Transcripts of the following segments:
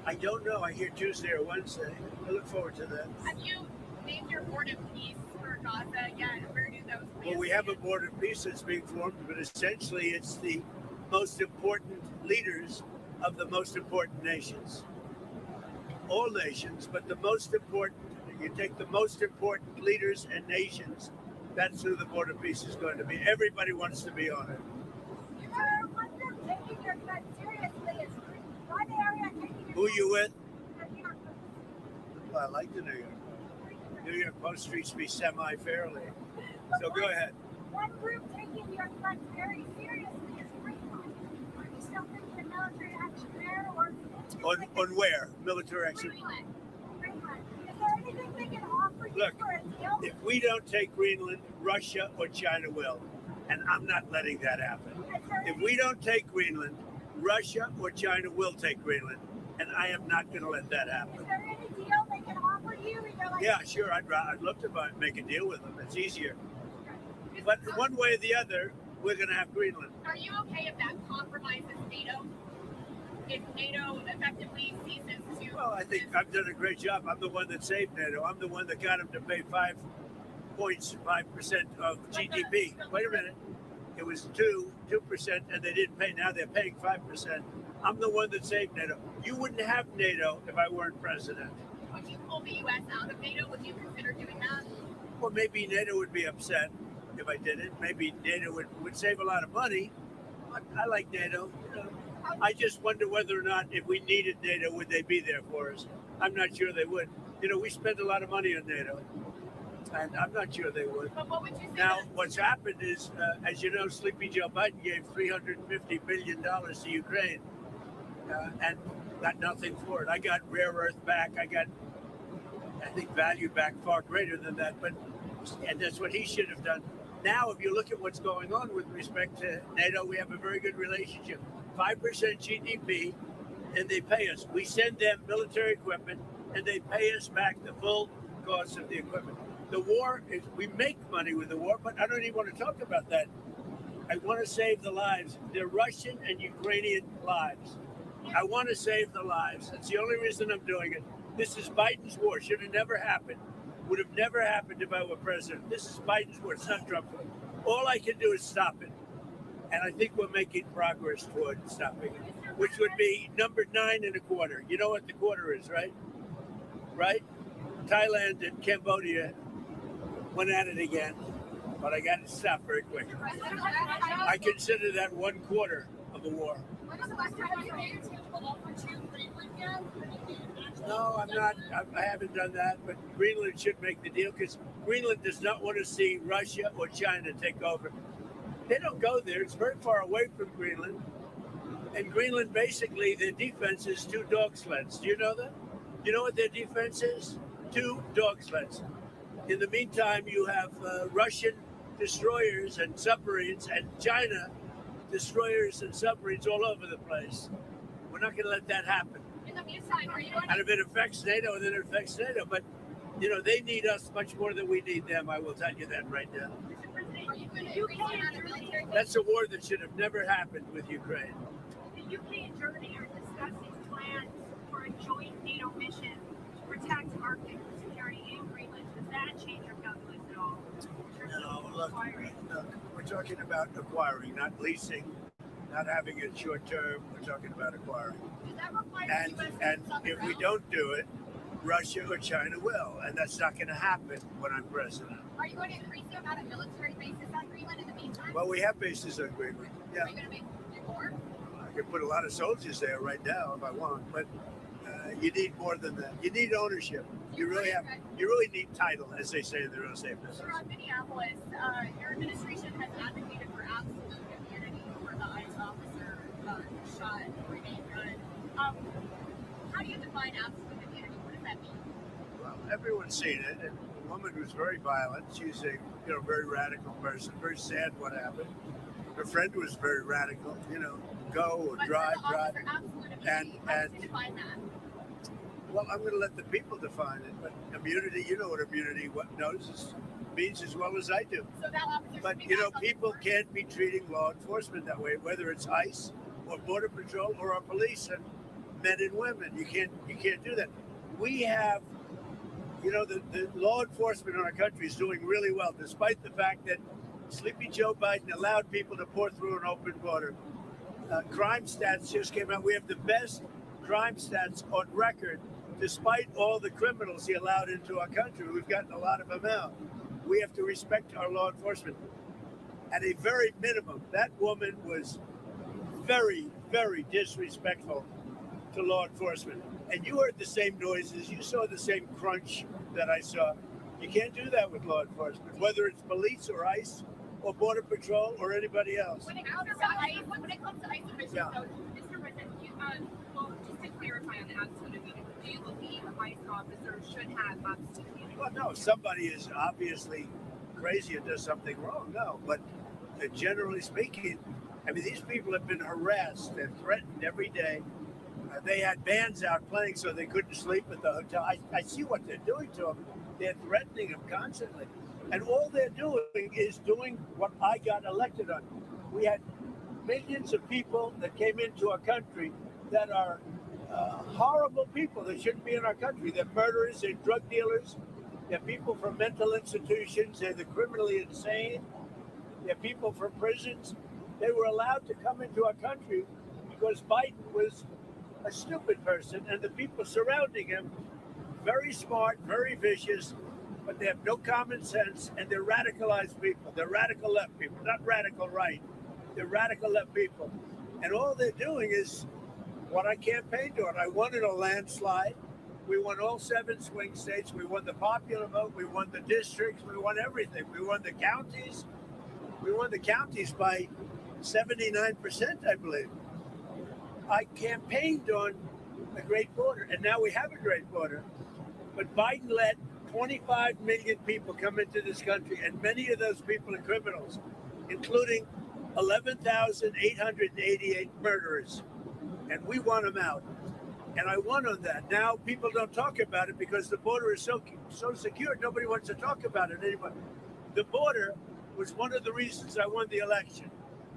I don't know. I hear Tuesday or Wednesday. I look forward to that. Have you named your board of peace for Gaza yet? Where do those Well, we have a board of peace that's being formed, but essentially it's the most important leaders of the most important nations. All nations, but the most important, you take the most important leaders and nations, that's who the board of peace is going to be. Everybody wants to be on it. Who you with? Well, I like the New York Post. New York Post treats me semi-fairly. So go ahead. One group taking your threats very seriously is Greenland. Are you still thinking of military action there? On where? Military action? Greenland. Is there anything they can offer you Look, for a deal? if we don't take Greenland, Russia or China will. And I'm not letting that happen. If we don't take Greenland, Russia or China will take Greenland. And I am not going to let that happen. Is there any deal they can offer you? Yeah, sure. I'd love to make a deal with them. It's easier. But one way or the other, we're going to have Greenland. Are you okay if that compromises NATO? If NATO effectively ceases to... Well, I think I've done a great job. I'm the one that saved NATO. I'm the one that got them to pay 5% of GDP. Wait a minute. It was 2%, and they didn't pay. Now they're paying 5%. I'm the one that saved NATO. You wouldn't have NATO if I weren't president. Would you pull the U.S. out of NATO? Would you consider doing that? Well, maybe NATO would be upset if I did it. Maybe NATO would save a lot of money. I like NATO. I just wonder whether or not if we needed NATO, would they be there for us? I'm not sure they would. We spend a lot of money on NATO, and I'm not sure they would. But what would you say? Now, what's happened is, as you know, Sleepy Joe Biden gave $350 billion to Ukraine and got nothing for it. I got rare earth back. I got, I think, value back far greater than that. And that's what he should have done. Now, if you look at what's going on with respect to NATO, we have a very good relationship. 5% GDP, and they pay us. We send them military equipment, and they pay us back the full cost of the equipment. The war is, we make money with the war, but I don't even want to talk about that. I want to save the lives. They're Russian and Ukrainian lives. I want to save the lives. That's the only reason I'm doing it. This is Biden's war. Should have never happened. Would have never happened if I were president. This is Biden's war. It's not Trump's war. All I can do is stop it. And I think we're making progress toward stopping it, which would be number 9.25. You know what the quarter is, right? Right? Thailand and Cambodia went at it again, but I got to stop very quick. I consider that 1/4 of a war. No, I'm not. I haven't done that, but Greenland should make the deal because Greenland does not want to see Russia or China take over. They don't go there. It's very far away from Greenland. And Greenland, basically, their defense is 2 dog sleds. Do you know that? You know what their defense is? 2 dog sleds. In the meantime, you have Russian destroyers and submarines and China destroyers and submarines all over the place. We're not going to let that happen. In the meantime, are you going And if it affects NATO, then it affects NATO. But, they need us much more than we need them. I will tell you that right now. Are you going to agree to have a military? That's a war that should have never happened with Ukraine. The UK and Germany are discussing plans for a joint NATO mission to protect Arctic security in Greenland. Does that change your calculus at all? No, look, we're talking about acquiring, not leasing, not having it short term. We're talking about acquiring. Does that require And if we don't do it, Russia or China will, and that's not going to happen when I'm president. Are you going to increase the amount of military bases on Greenland in the meantime? Well, we have bases on Greenland. Yeah, Are you going to make more? I can put a lot of soldiers there right now if I want, but you need more than that. You need ownership. You really need title, as they say in the real estate business. Around Minneapolis, your administration has advocated for absolute immunity for the ICE officer who shot Remain Good. How do you define absolute immunity? What does that mean? Well, everyone's seen it. And the woman was very violent. She's a very radical person. Very sad what happened. Her friend was very radical. Go or But drive. for the officer, absolute immunity, how and do you define that? Well, I'm going to let the people define it. But immunity, you know what immunity means as well as I do. So that officer But, should be back on the people force. can't be treating law enforcement that way, whether it's ICE or Border Patrol or our police. And men and women. You can't do that. We have, the law enforcement in our country is doing really well, despite the fact that Sleepy Joe Biden allowed people to pour through an open border. Crime stats just came out. We have the best crime stats on record, despite all the criminals he allowed into our country. We've gotten a lot of them out. We have to respect our law enforcement. At a very minimum, that woman was very, very disrespectful to law enforcement. And you heard the same noises. You saw the same crunch that I saw. You can't do that with law enforcement, whether it's police or ICE or Border Patrol or anybody else. When it comes to ICE officials, So, Mr. President, well, just to clarify on the absolute immunity, do you believe ICE officers should have absolute immunity? Well, no, somebody is obviously crazy and does something wrong. No, but generally speaking, I mean, these people have been harassed and threatened every day. They had bands out playing so they couldn't sleep at the hotel. I see what they're doing to them. They're threatening them constantly. And all they're doing is doing what I got elected on. We had millions of people that came into our country that are horrible people that shouldn't be in our country. They're murderers, they're drug dealers, they're people from mental institutions, they're the criminally insane, they're people from prisons. They were allowed to come into our country because Biden was a stupid person and the people surrounding him, very smart, very vicious, but they have no common sense and they're radicalized people. They're radical left people, not radical right. They're radical left people. And all they're doing is what I campaigned on. I won in a landslide. We won all 7 swing states. We won the popular vote. We won the districts. We won everything. We won the counties. We won the counties by 79%, I believe. I campaigned on a great border, and now we have a great border. But Biden let 25 million people come into this country, and many of those people are criminals, including 11,888 murderers. And we want them out. And I won on that. Now people don't talk about it because the border is so secure. Nobody wants to talk about it anymore. The border was one of the reasons I won the election.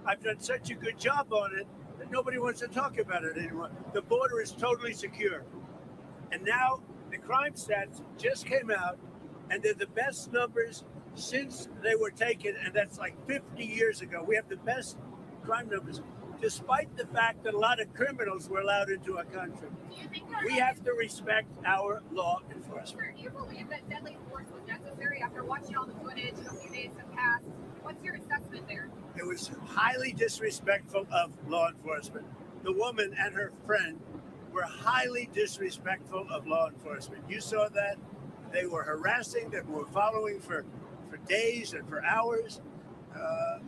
I've done such a good job on it that nobody wants to talk about it anymore. The border is totally secure. And now the crime stats just came out, and they're the best numbers since they were taken, and that's like 50 years ago. We have the best crime numbers, despite the fact that a lot of criminals were allowed into our country. do you think We have to respect our law enforcement. do you believe that deadly force was necessary after watching all the footage a few days have passed? What's your assessment there? It was highly disrespectful of law enforcement. The woman and her friend were highly disrespectful of law enforcement. You saw that. They were harassing them, were following for days and for hours.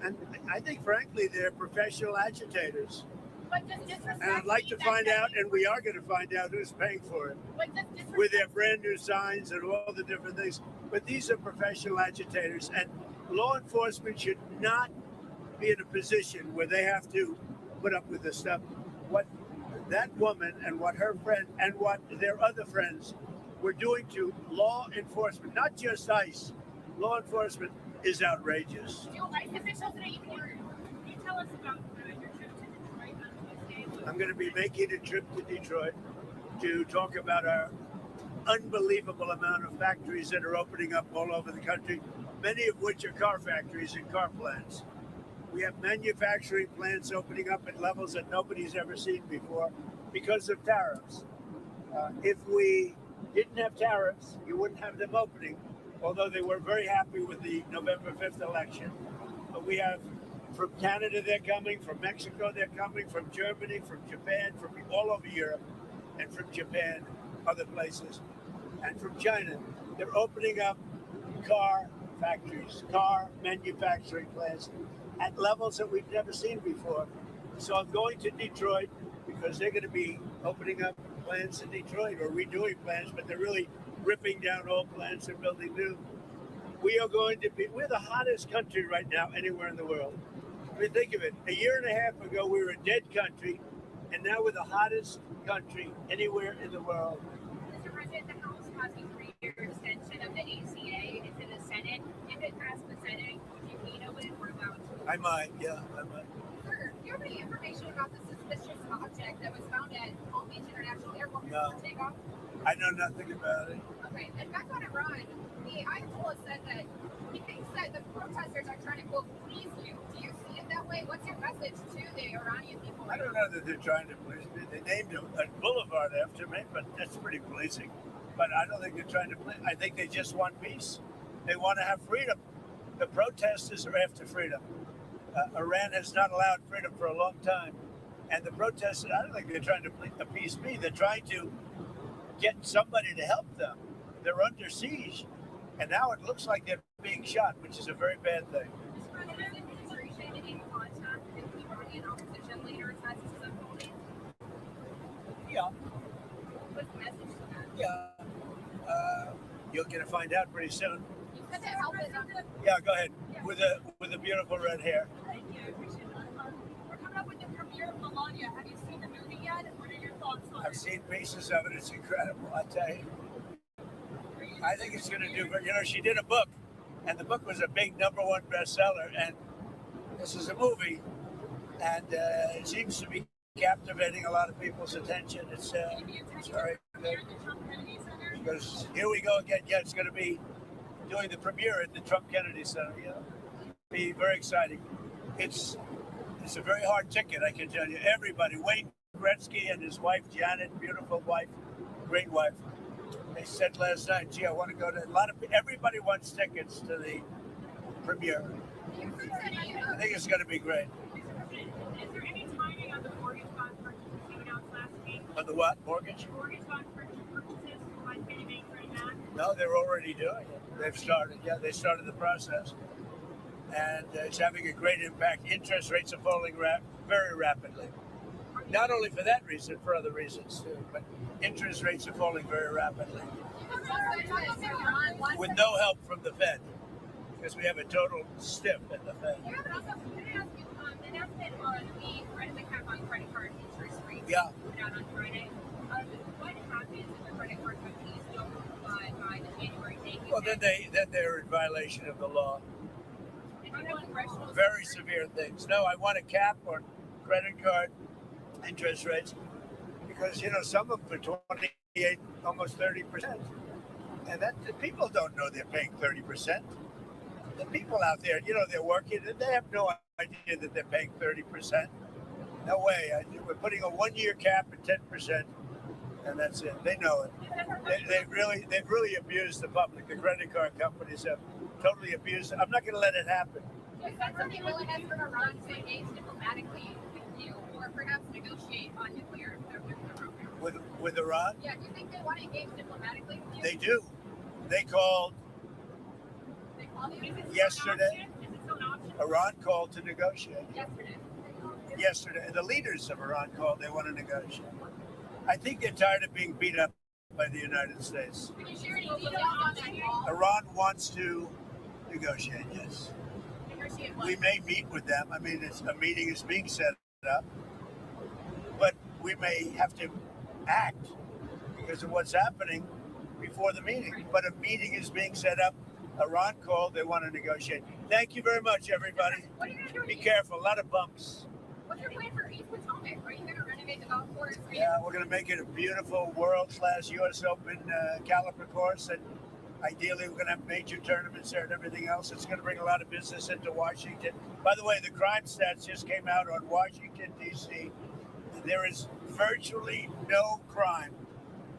And I think, frankly, they're professional agitators. But does disrespect And I'd like to mean that find out, deadly and we are going to find out who's paying for it, But does disrespect with their brand new signs and all the different things. But these are professional agitators, and law enforcement should not be in a position where they have to put up with this stuff. What that woman and what her friend and what their other friends were doing to law enforcement, not just ICE, law enforcement is outrageous. do ICE officials in a year? Can you tell us about your trip to Detroit on Tuesday? I'm going to be making a trip to Detroit to talk about our unbelievable amount of factories that are opening up all over the country, many of which are car factories and car plants. We have manufacturing plants opening up at levels that nobody's ever seen before because of tariffs. If we didn't have tariffs, you wouldn't have them opening, although they were very happy with the November 5th election. But we have from Canada, they're coming, from Mexico, they're coming, from Germany, from Japan, from all over Europe, and from Japan, other places, and from China. They're opening up car factories, car manufacturing plants at levels that we've never seen before. So I'm going to Detroit because they're going to be opening up plants in Detroit or redoing plants, but they're really ripping down old plants and building new. We're the hottest country right now anywhere in the world. I mean, think of it. A year and a half ago, we were a dead country, and now we're the hottest country anywhere in the world. Mr. President, the House passed a 3-year extension of the ACA. It's in the Senate. If it passed the Senate, would you veto it or allow it to? I might, yeah, I might. For you have any information about the suspicious object that was found at Palm Beach International Airport No. before takeoff? I know nothing about it. Okay, and back on Iran, the Ayatollah said that he thinks that the protesters are trying to, quote, please you. Do you see it that way? What's your message to the Iranian people? I don't know that they're trying to please me. They named a boulevard after me, but that's pretty pleasing. But I don't think they're trying to please. I think they just want peace. They want to have freedom. The protesters are after freedom. Iran has not allowed freedom for a long time. And the protesters, I don't think they're trying to appease me. They're trying to get somebody to help them. They're under siege. And now it looks like they're being shot, which is a very bad thing. Is the President's administration in contact with Iranian opposition leaders as this is unfolding? Yeah, What's the message to them? yeah. You're going to find out pretty soon. You said that help is Yeah, go ahead. With the beautiful red hair. Thank you. I appreciate that. We're coming up with the premiere of Melania. Have you seen the movie yet? What are your thoughts on I've it? seen pieces of it. It's incredible, I tell you. I think it's going to do good. You know, she did a book, and the book was a big #1 bestseller. And this is a movie, and it seems to be captivating a lot of people's attention. It's Will you be attending very the good. premiere at the Trump Kennedy Center? Because here we go again. Yeah, it's going to be doing the premiere at the Trump Kennedy Center. You know, be very exciting. It's a very hard ticket, I can tell you. Everybody, Wayne Gretzky and his wife Janet, beautiful wife, great wife. They said last night, "Gee, I want to go to." Everybody wants tickets to the premiere. Do you think any, I think it's going to be great. Is there any timing on the mortgage bond purchases you announced last week? On the what? Mortgage? Mortgage bond purchases by Fannie Mae, Freddie Mac? No, they're already doing it. They've started. Yeah, they started the process. And it's having a great impact. Interest rates are falling very rapidly. Not only for that reason, for other reasons too. But interest rates are falling very rapidly with no help from the Fed, because we have a total stiff at the Fed. Yeah, but also, can I ask you, the announcement on the cap on credit card interest rates Yeah. put out on Friday. What happens if the credit card companies don't comply by the January date? Well, then they're in violation of the law. If you want congressional Very support, severe things. No, I want a cap on credit card interest rates, because you know some of them are 28, almost 30%, and that the people don't know they're paying 30%. The people out there, you know, they're working and they have no idea that they're paying 30%. No way. We're putting a 1-year cap at 10%, and that's it. They know it. They've really abused the public. The credit card companies have totally abused it. I'm not going to let it happen. is that something willingness from Iran to engage diplomatically with you, or perhaps negotiate on nuclear program? With Iran, Yeah, do you think they want to engage diplomatically with you? they do. They called They called you yesterday. Is it still an option? Iran called to negotiate. yesterday. And the leaders of Iran called. They want to negotiate. I think they're tired of being beat up by the United States. Can you share any details on that call? Iran wants to negotiate. Yes, Negotiate we what? may meet with them. I mean, a meeting is being set up, but we may have to act because of what's happening before the meeting. But a meeting is being set up. Iran called. They want to negotiate. Thank you very much, everybody. What are you going to do? Be careful. A lot of bumps. What's your plan for East Potomac? Are you going to renovate the golf course? Yeah, we're going to make it a beautiful world-class U.S. Open caliper course, and ideally we're going to have major tournaments there and everything else. It's going to bring a lot of business into Washington. By the way, the crime stats just came out on Washington, D.C. There is virtually no crime.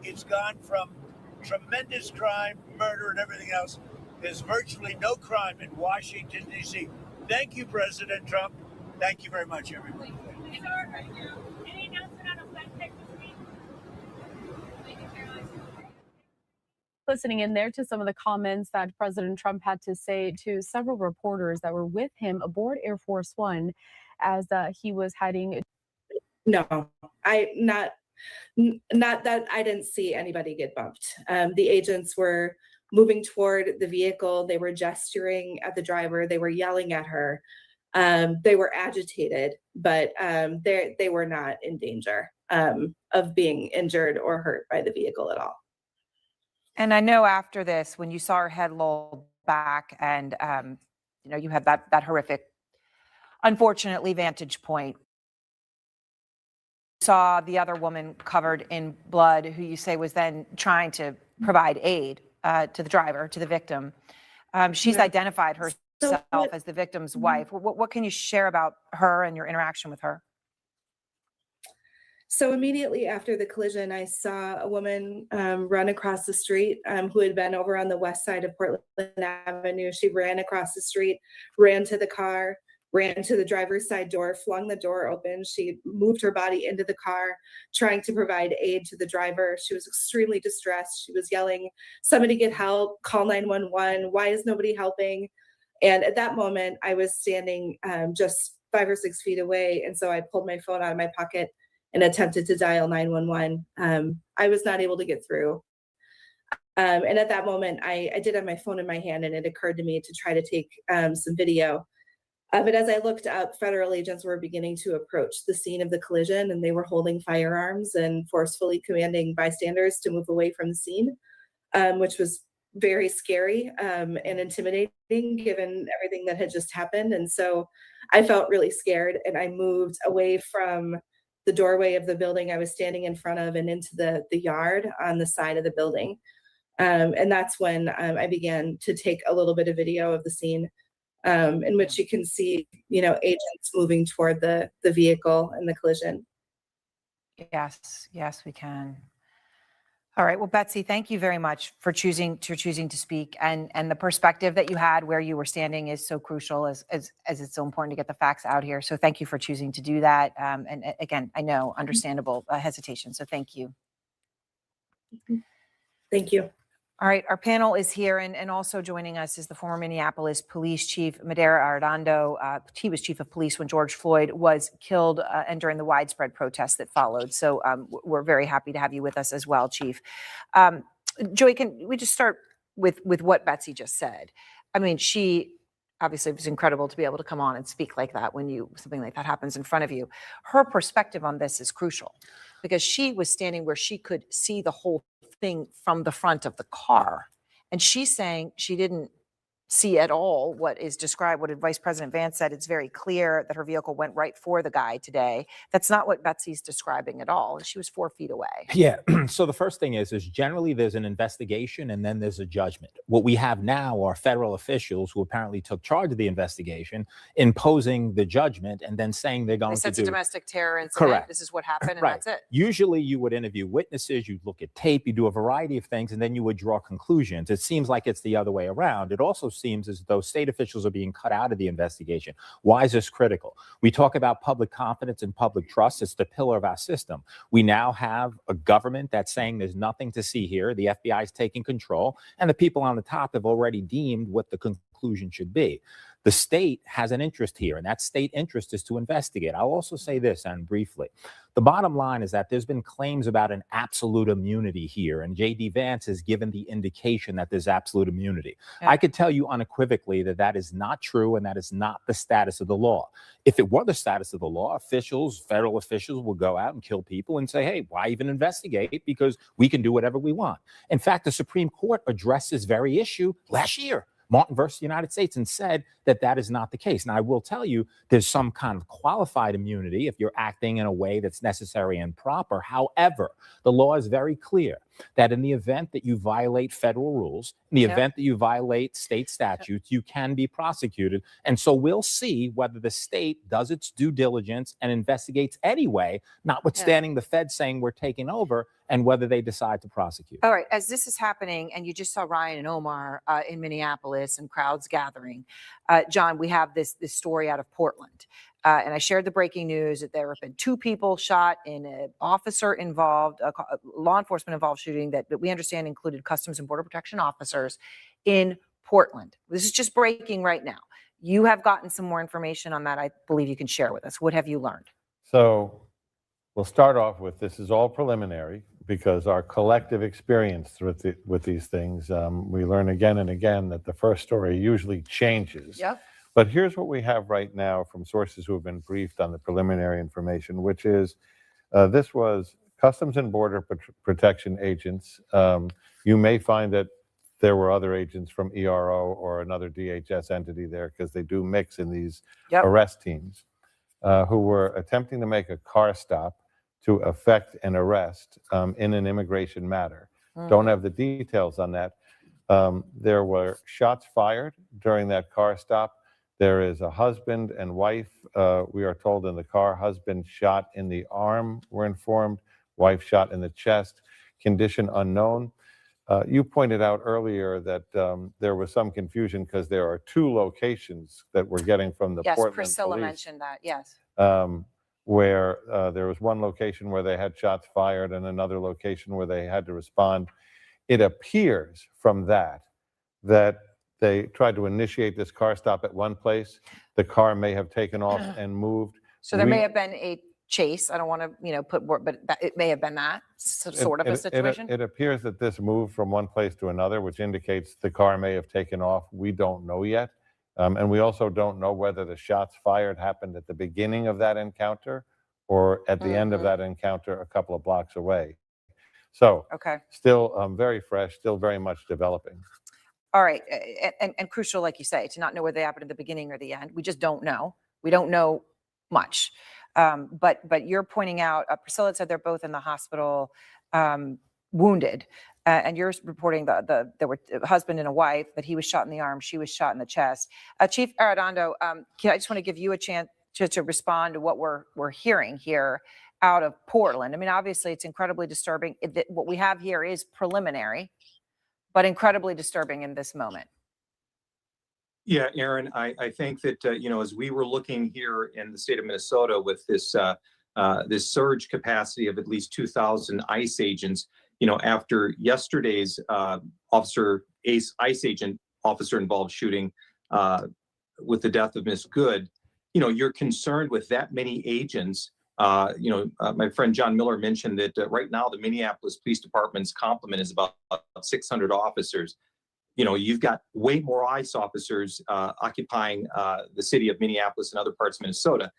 It's gone from tremendous crime, murder, and everything else. There's virtually no crime in Washington, D.C. Thank you, President Trump. Thank you very much, everybody. Any announcement on a flight pick this week? Listening in there to some of the comments that President Trump had to say to several reporters that were with him aboard Air Force One as he was heading. No, not that I didn't see anybody get bumped. The agents were moving toward the vehicle. They were gesturing at the driver. They were yelling at her. They were agitated, but they were not in danger of being injured or hurt by the vehicle at all. And I know after this, when you saw her head loll back and, you had that horrific, unfortunately, vantage point, saw the other woman covered in blood, who you say was then trying to provide aid to the driver, to the victim. She's Right. identified herself as the victim's wife. What can you share about her and your interaction with her? So immediately after the collision, I saw a woman run across the street who had been over on the west side of Portland Avenue. She ran across the street, ran to the car, ran to the driver's side door, flung the door open. She moved her body into the car, trying to provide aid to the driver. She was extremely distressed. She was yelling, "Somebody get help, call 911. Why is nobody helping?" And at that moment, I was standing just 5 or 6 feet away. And so I pulled my phone out of my pocket and attempted to dial 911. I was not able to get through. And at that moment, I did have my phone in my hand, and it occurred to me to try to take some video. But as I looked up, federal agents were beginning to approach the scene of the collision, and they were holding firearms and forcefully commanding bystanders to move away from the scene, which was very scary and intimidating given everything that had just happened. And so I felt really scared, and I moved away from the doorway of the building I was standing in front of and into the yard on the side of the building. And that's when I began to take a little bit of video of the scene, in which you can see, agents moving toward the vehicle and the collision. Yes, we can. All right. Well, Betsy, thank you very much for choosing to speak, and the perspective that you had where you were standing is so crucial, as it's so important to get the facts out here. So thank you for choosing to do that. And again, I know understandable hesitation. So thank you. Thank you. All right, our panel is here, and also joining us is the former Minneapolis Police Chief, Madera Arradondo. He was chief of police when George Floyd was killed and during the widespread protests that followed. So we're very happy to have you with us as well, Chief. Joy, can we just start with what Betsy just said? I mean, she obviously, it was incredible to be able to come on and speak like that when something like that happens in front of you. Her perspective on this is crucial because she was standing where she could see the whole thing from the front of the car. And she's saying she didn't see at all what is described, what Vice President Vance said. It's very clear that her vehicle went right for the guy today. That's not what Betsy's describing at all. She was 4 feet away. Yeah. So the first thing is generally there's an investigation and then there's a judgment. What we have now are federal officials who apparently took charge of the investigation, imposing the judgment and then saying they're going to do. It's a domestic terror incident. Correct. This is what happened, and Right. that's it. Usually you would interview witnesses, you'd look at tape, you do a variety of things, and then you would draw conclusions. It seems like it's the other way around. It also seems as though state officials are being cut out of the investigation. Why is this critical? We talk about public confidence and public trust. It's the pillar of our system. We now have a government that's saying there's nothing to see here. The FBI is taking control, and the people on the top have already deemed what the conclusion should be. The state has an interest here, and that state interest is to investigate. I'll also say this, and briefly, the bottom line is that there's been claims about an absolute immunity here, and J.D. Vance has given the indication that there's absolute immunity. Yeah. I could tell you unequivocally that that is not true, and that is not the status of the law. If it were the status of the law, federal officials will go out and kill people and say, hey, why even investigate? Because we can do whatever we want. In fact, the Supreme Court addressed this very issue last year, Martin versus the United States, and said that that is not the case. Now, I will tell you, there's some kind of qualified immunity if you're acting in a way that's necessary and proper. However, the law is very clear that in the event that you violate federal rules, in the event that you violate state statutes, you can be prosecuted. And so we'll see whether the state does its due diligence and investigates anyway, notwithstanding the Fed saying we're taking over, and whether they decide to prosecute. All right, as this is happening, and you just saw Ryan and Omar in Minneapolis and crowds gathering, John, we have this story out of Portland. And I shared the breaking news that there have been 2 people shot in an officer involved, law enforcement involved shooting that we understand included Customs and Border Protection officers in Portland. This is just breaking right now. You have gotten some more information on that, I believe you can share with us. What have you learned? So we'll start off with, this is all preliminary because our collective experience with these things, we learn again and again that the first story usually changes. Yep. But here's what we have right now from sources who have been briefed on the preliminary information, which is this was Customs and Border Protection agents. You may find that there were other agents from ERO or another DHS entity there, because they do mix in these arrest teams, who were attempting to make a car stop to effect an arrest in an immigration matter. Don't have the details on that. There were shots fired during that car stop. There is a husband and wife, we are told, in the car. Husband shot in the arm, we're informed. Wife shot in the chest. Condition unknown. You pointed out earlier that there was some confusion because there are 2 locations that we're getting from the Yes, Portland Priscilla police, mentioned that. Yes. where there was one location where they had shots fired and another location where they had to respond. It appears from that they tried to initiate this car stop at one place. The car may have taken off and moved. So there may We- have been a chase. I don't want to, put more, but it may have been that sort of a situation. It appears that this moved from one place to another, which indicates the car may have taken off. We don't know yet. And we also don't know whether the shots fired happened at the beginning of that encounter or at the end of that encounter a couple of blocks away. So Okay. still very fresh, still very much developing. All right. And crucial, like you say, to not know whether they happened at the beginning or the end. We just don't know. We don't know much. But you're pointing out, Priscilla said they're both in the hospital wounded. And you're reporting there were a husband and a wife, that he was shot in the arm, she was shot in the chest. Chief Arradondo, I just want to give you a chance to respond to what we're hearing here out of Portland. I mean, obviously, it's incredibly disturbing. What we have here is preliminary, but incredibly disturbing in this moment. Yeah, Aaron, I think that, as we were looking here in the state of Minnesota with this this surge capacity of at least 2,000 ICE agents, after yesterday's ICE agent officer-involved shooting with the death of Miss Good, you're concerned with that many agents. My friend John Miller mentioned that right now the Minneapolis Police Department's complement is about 600 officers. You've got way more ICE officers occupying the city of Minneapolis and other parts of Minnesota.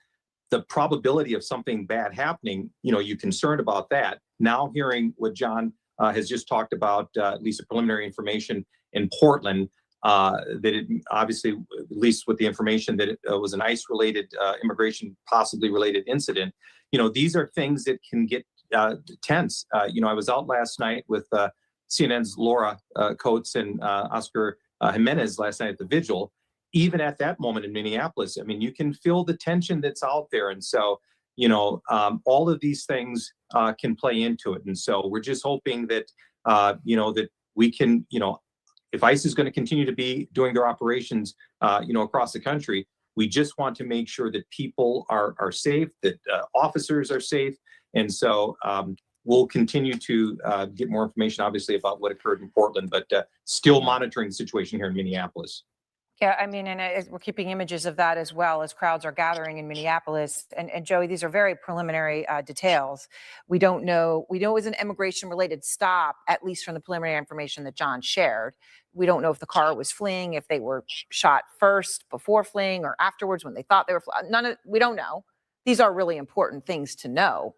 The probability of something bad happening, you're concerned about that. Now hearing what John has just talked about, at least a preliminary information in Portland, that it obviously, at least with the information that it was an ICE-related, immigration possibly related incident, these are things that can get tense. I was out last night with CNN's Laura Coates and Oscar Jimenez last night at the vigil. Even at that moment in Minneapolis, I mean, you can feel the tension that's out there. And so, all of these things can play into it. And so we're just hoping that, that we can, if ICE is going to continue to be doing their operations, across the country, we just want to make sure that people are safe, that officers are safe. And so we'll continue to get more information, obviously, about what occurred in Portland, but still monitoring the situation here in Minneapolis. Yeah, I mean, and we're keeping images of that as well as crowds are gathering in Minneapolis. And Joey, these are very preliminary details. We don't know. We know it was an immigration-related stop, at least from the preliminary information that John shared. We don't know if the car was fleeing, if they were shot first before fleeing or afterwards when they thought they were fleeing. We don't know. These are really important things to know.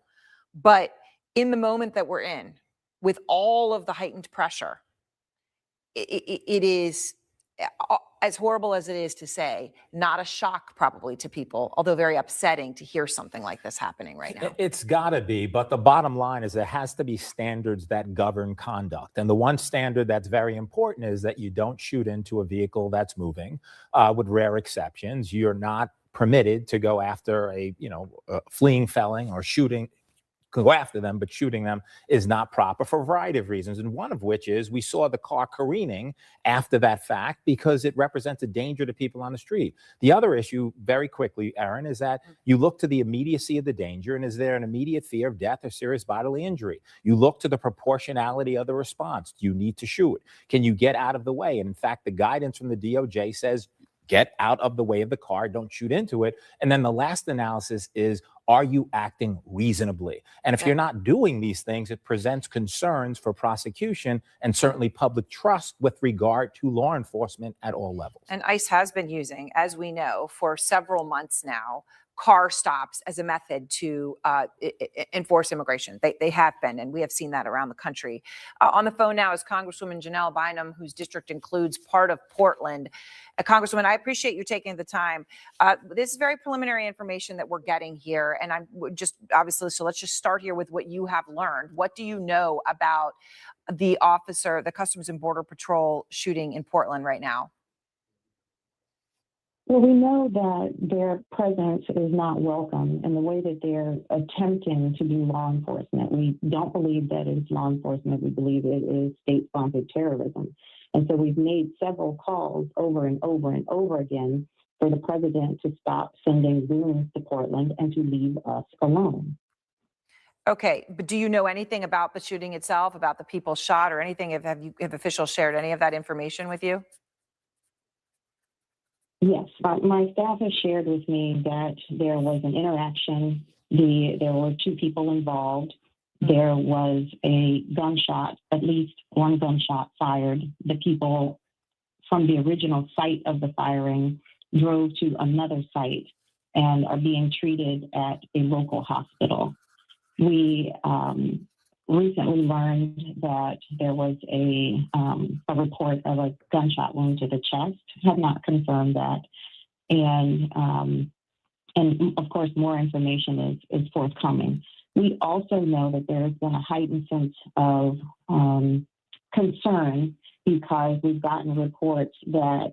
But in the moment that we're in, with all of the heightened pressure, it is, as horrible as it is to say, not a shock probably to people, although very upsetting to hear something like this happening right now. It's got to be, but the bottom line is there has to be standards that govern conduct. And the one standard that's very important is that you don't shoot into a vehicle that's moving, with rare exceptions. You're not permitted to go after a fleeing felon or go after them, but shooting them is not proper for a variety of reasons. And one of which is we saw the car careening after that fact because it represents a danger to people on the street. The other issue, very quickly, Aaron, is that you look to the immediacy of the danger and is there an immediate fear of death or serious bodily injury? You look to the proportionality of the response. Do you need to shoot? Can you get out of the way? And in fact, the guidance from the DOJ says, get out of the way of the car, don't shoot into it. And then the last analysis is, are you acting reasonably? And if you're not doing these things, it presents concerns for prosecution and certainly public trust with regard to law enforcement at all levels. And ICE has been using, as we know, for several months now, car stops as a method to enforce immigration. They have been, and we have seen that around the country. On the phone now is Congresswoman Janelle Bynum, whose district includes part of Portland. Congresswoman, I appreciate you taking the time. This is very preliminary information that we're getting here, and I'm just obviously, so let's just start here with what you have learned. What do you know about the Customs and Border Patrol shooting in Portland right now? Well, we know that their presence is not welcome in the way that they're attempting to do law enforcement. We don't believe that it's law enforcement. We believe it is state-sponsored terrorism. And so we've made several calls over and over and over again for the president to stop sending goons to Portland and to leave us alone. Okay, but do you know anything about the shooting itself, about the people shot or anything? Have officials shared any of that information with you? Yes, my staff has shared with me that there was an interaction. There were two people involved. There was a gunshot, at least one gunshot fired. The people from the original site of the firing drove to another site and are being treated at a local hospital. We recently learned that there was a report of a gunshot wound to the chest. Have not confirmed that, and of course more information is forthcoming. We also know that there has been a heightened sense of concern because we've gotten reports that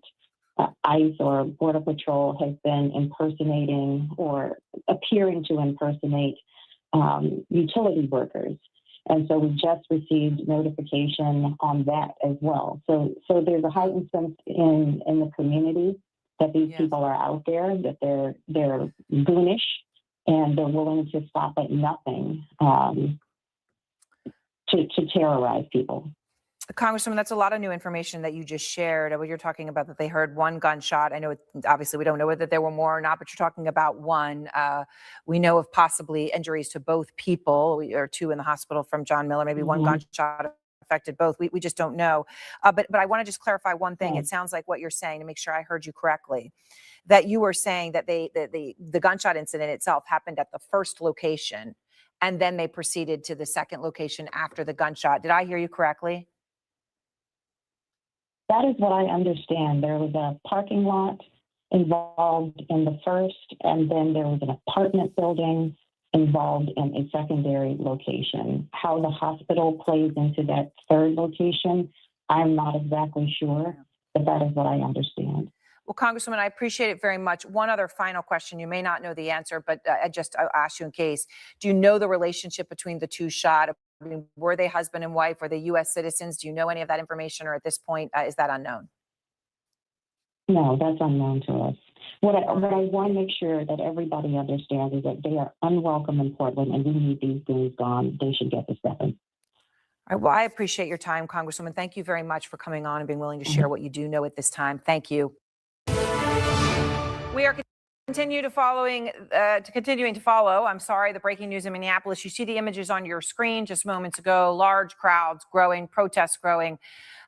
ICE or Border Patrol has been impersonating or appearing to impersonate utility workers. And so we just received notification on that as well. So there's a heightened sense in the community that these people are out there, that they're goonish and they're willing to stop at nothing to terrorize people. Congresswoman, that's a lot of new information that you just shared. What you're talking about, that they heard one gunshot. I know, obviously, we don't know whether there were more or not, but you're talking about one. We know of possibly injuries to both people, or two in the hospital from John Miller. Maybe one gunshot affected both. We just don't know. But I want to just clarify one thing. It sounds like what you're saying, to make sure I heard you correctly, that you were saying that the gunshot incident itself happened at the first location, and then they proceeded to the second location after the gunshot. Did I hear you correctly? That is what I understand. There was a parking lot involved in the first, and then there was an apartment building involved in a secondary location. How the hospital plays into that third location, I'm not exactly sure, but that is what I understand. Well, Congresswoman, I appreciate it very much. One other final question. You may not know the answer, but I'll ask you in case. Do you know the relationship between the two shot? I mean, were they husband and wife? Were they U.S. citizens? Do you know any of that information, or at this point, is that unknown? No, that's unknown to us. What I want to make sure that everybody understands is that they are unwelcome in Portland, and we need these goons gone. They should get the stepping. All right, well, I appreciate your time, Congresswoman. Thank you very much for coming on and being willing to share what you do know at this time. Thank you. We are continuing to follow the breaking news in Minneapolis. You see the images on your screen just moments ago. Large crowds growing, protests growing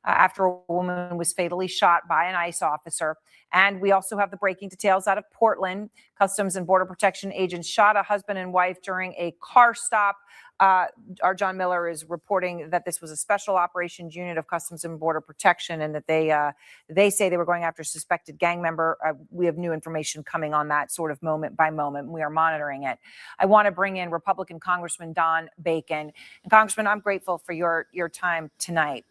after a woman was fatally shot by an ICE officer. And we also have the breaking details out of Portland. Customs and Border Protection agents shot a husband and wife during a car stop. Our John Miller is reporting that this was a special operations unit of Customs and Border Protection, and that they say they were going after a suspected gang member. We have new information coming on that sort of moment by moment. We are monitoring it. I want to bring in Republican Congressman Don Bacon. And Congressman, I'm grateful for your time tonight.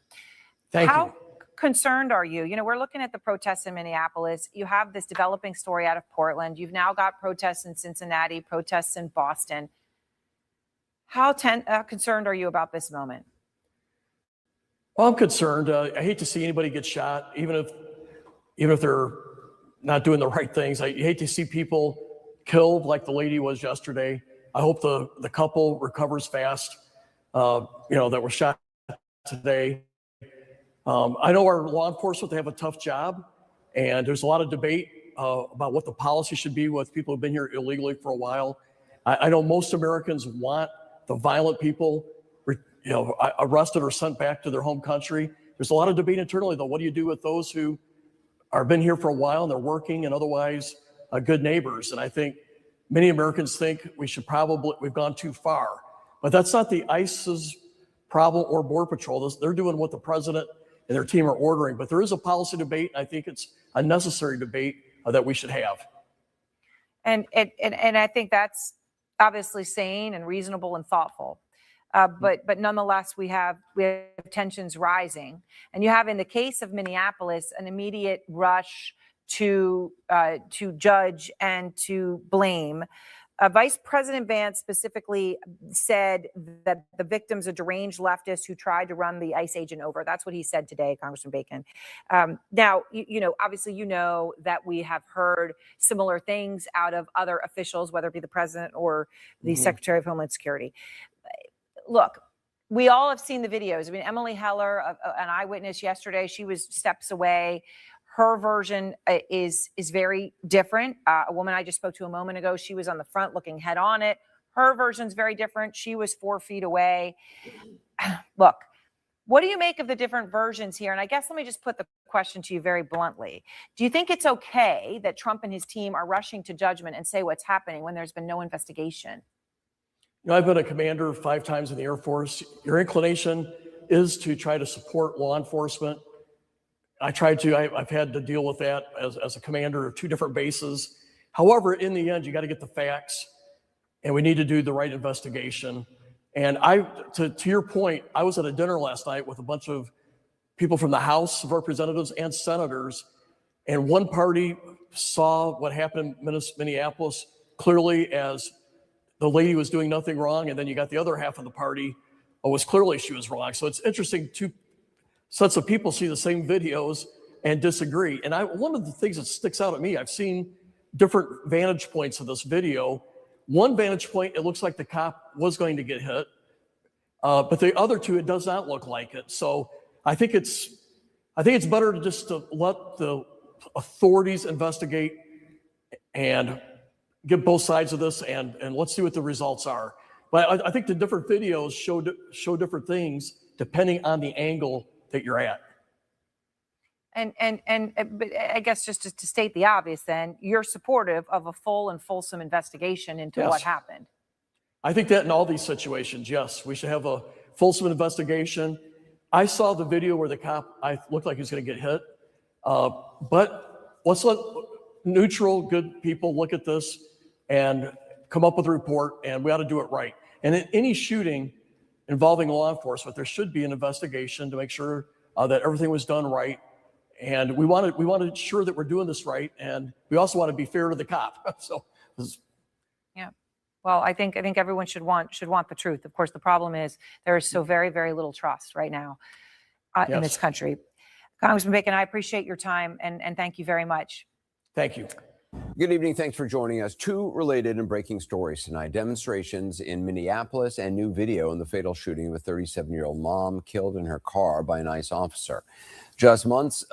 Thank you. How concerned are you? You know, we're looking at the protests in Minneapolis. You have this developing story out of Portland. You've now got protests in Cincinnati, protests in Boston. How concerned are you about this moment? Well, I'm concerned. I hate to see anybody get shot, even if they're not doing the right things. I hate to see people killed like the lady was yesterday. I hope the couple recovers fast, that were shot today. I know our law enforcement, they have a tough job, and there's a lot of debate about what the policy should be with people who've been here illegally for a while. I know most Americans want the violent people, arrested or sent back to their home country. There's a lot of debate internally, though. What do you do with those who are been here for a while and they're working and otherwise good neighbors? And I think many Americans think we've gone too far. But that's not the ICE's problem or Border Patrol. They're doing what the president and their team are ordering. But there is a policy debate, and I think it's a necessary debate that we should have. And I think that's obviously sane and reasonable and thoughtful. But nonetheless, we have tensions rising, and you have, in the case of Minneapolis, an immediate rush to judge and to blame. Vice President Vance specifically said that the victim's a deranged leftist who tried to run the ICE agent over. That's what he said today, Congressman Bacon. Now, obviously, that we have heard similar things out of other officials, whether it be the president or the Secretary of Homeland Security. Look, we all have seen the videos. I mean, Emily Heller, an eyewitness yesterday, she was steps away. Her version is very different. A woman I just spoke to a moment ago, she was on the front looking head on it. Her version's very different. She was 4 feet away. Look, what do you make of the different versions here? And I guess let me just put the question to you very bluntly. Do you think it's okay that Trump and his team are rushing to judgment and say what's happening when there's been no investigation? I've been a commander 5 times in the Air Force. Your inclination is to try to support law enforcement. I've had to deal with that as a commander of 2 different bases. However, in the end, you got to get the facts, and we need to do the right investigation. And to your point, I was at a dinner last night with a bunch of people from the House of Representatives and senators, and one party saw what happened in Minneapolis clearly as the lady was doing nothing wrong, and then you got the other half of the party was clearly she was wrong. So it's interesting, 2 sets of people see the same videos and disagree. And one of the things that sticks out at me, I've seen different vantage points of this video. One vantage point, it looks like the cop was going to get hit, but the other 2, it does not look like it. So I think it's better to just let the authorities investigate and get both sides of this, and let's see what the results are. But I think the different videos show different things depending on the angle that you're at. And but I guess just to state the obvious, then you're supportive of a full and fulsome investigation into what happened. I think that in all these situations, yes, we should have a fulsome investigation. I saw the video where the cop, looked like he was going to get hit, but let's let neutral, good people look at this and come up with a report, and we ought to do it right. And in any shooting involving law enforcement, there should be an investigation to make sure that everything was done right. And we want to ensure that we're doing this right, and we also want to be fair to the cop. So, yeah. Well, I think everyone should want the truth. Of course, the problem is there is so very, very little trust right now in this country. Congressman Bacon, I appreciate your time, and thank you very much. Thank you. Good evening. Thanks for joining us. 2 related and breaking stories tonight. Demonstrations in Minneapolis and new video in the fatal shooting of a 37-year-old mom killed in her car by an ICE officer. Just moments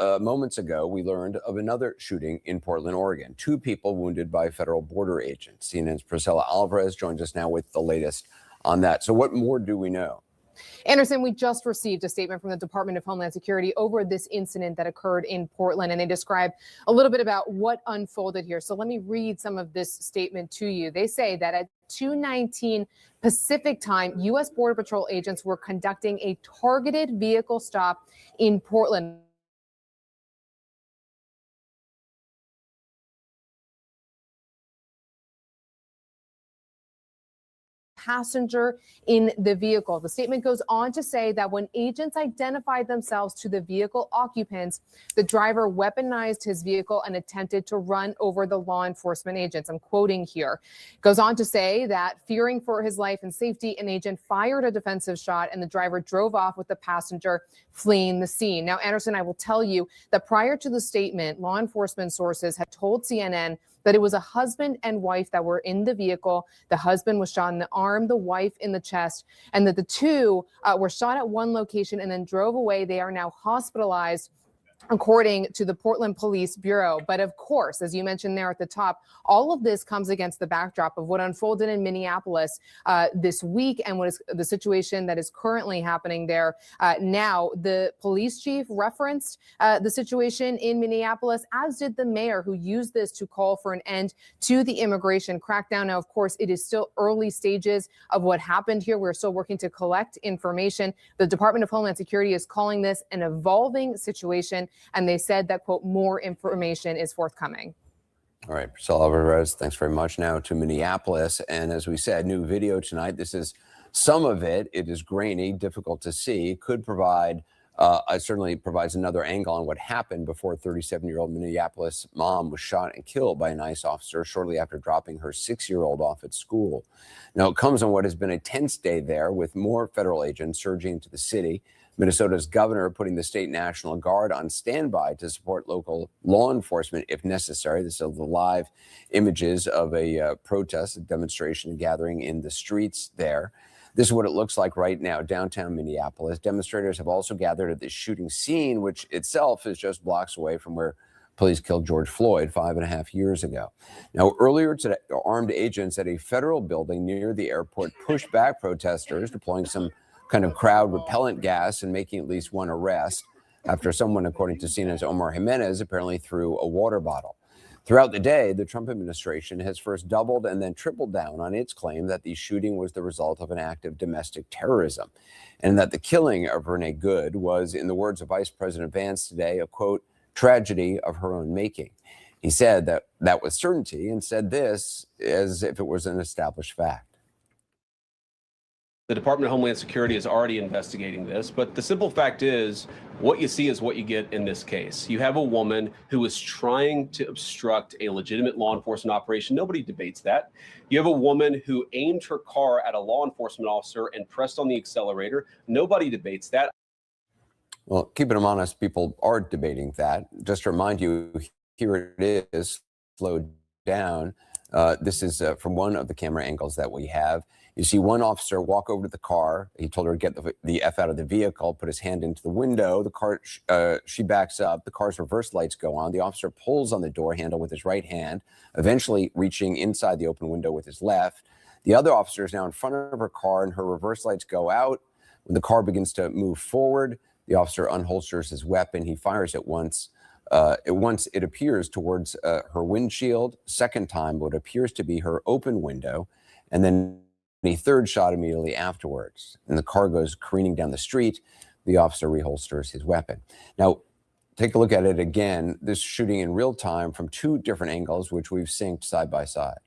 ago, we learned of another shooting in Portland, Oregon. 2 people wounded by federal border agents. CNN's Priscilla Alvarez joins us now with the latest on that. So what more do we know? Anderson, we just received a statement from the Department of Homeland Security over this incident that occurred in Portland, and they describe a little bit about what unfolded here. So let me read some of this statement to you. They say that at 2:19 Pacific time, U.S. Border Patrol agents were conducting a targeted vehicle stop in Portland. Passenger in the vehicle. The statement goes on to say that when agents identified themselves to the vehicle occupants, the driver weaponized his vehicle and attempted to run over the law enforcement agents. I'm quoting here. Goes on to say that fearing for his life and safety, an agent fired a defensive shot and the driver drove off with the passenger fleeing the scene. Now, Anderson, I will tell you that prior to the statement, law enforcement sources had told CNN that it was a husband and wife that were in the vehicle. The husband was shot in the arm, the wife in the chest, and that the 2 were shot at one location and then drove away. They are now hospitalized according to the Portland Police Bureau. But of course, as you mentioned there at the top, all of this comes against the backdrop of what unfolded in Minneapolis this week and what is the situation that is currently happening there. Now, the police chief referenced the situation in Minneapolis, as did the mayor, who used this to call for an end to the immigration crackdown. Now, of course, it is still early stages of what happened here. We're still working to collect information. The Department of Homeland Security is calling this an evolving situation, and they said that, quote, more information is forthcoming. All right, Priscilla Alvarez, thanks very much. Now to Minneapolis. And as we said, new video tonight. This is some of it. It is grainy, difficult to see. Could provide, certainly provides another angle on what happened before a 37-year-old Minneapolis mom was shot and killed by an ICE officer shortly after dropping her 6-year-old off at school. Now, it comes on what has been a tense day there, with more federal agents surging into the city. Minnesota's governor putting the state National Guard on standby to support local law enforcement if necessary. This is the live images of a protest, a demonstration gathering in the streets there. This is what it looks like right now, downtown Minneapolis. Demonstrators have also gathered at this shooting scene, which itself is just blocks away from where police killed George Floyd 5.5 years ago. Now, earlier today, armed agents at a federal building near the airport pushed back protesters, deploying some kind of crowd repellent gas and making at least one arrest after someone, according to CNN's Omar Jimenez, apparently threw a water bottle. Throughout the day, the Trump administration has first doubled and then tripled down on its claim that the shooting was the result of an act of domestic terrorism, and that the killing of Renee Good was, in the words of Vice President Vance today, a, quote, tragedy of her own making. He said that with certainty, and said this as if it was an established fact. The Department of Homeland Security is already investigating this, but the simple fact is what you see is what you get in this case. You have a woman who is trying to obstruct a legitimate law enforcement operation. Nobody debates that. You have a woman who aimed her car at a law enforcement officer and pressed on the accelerator. Nobody debates that. Well, keeping them honest, people are debating that. Just to remind you, here it is, slowed down. This is from one of the camera angles that we have. You see one officer walk over to the car. He told her to get the F out of the vehicle, put his hand into the window. The car, she backs up. The car's reverse lights go on. The officer pulls on the door handle with his right hand, eventually reaching inside the open window with his left. The other officer is now in front of her car, and her reverse lights go out. When the car begins to move forward, the officer unholsters his weapon. He fires it once. It appears towards her windshield. Second time, what appears to be her open window, and then a third shot immediately afterwards. And the car goes careening down the street. The officer reholsters his weapon. Now, take a look at it again. This shooting in real time from two different angles, which we've synced side by side.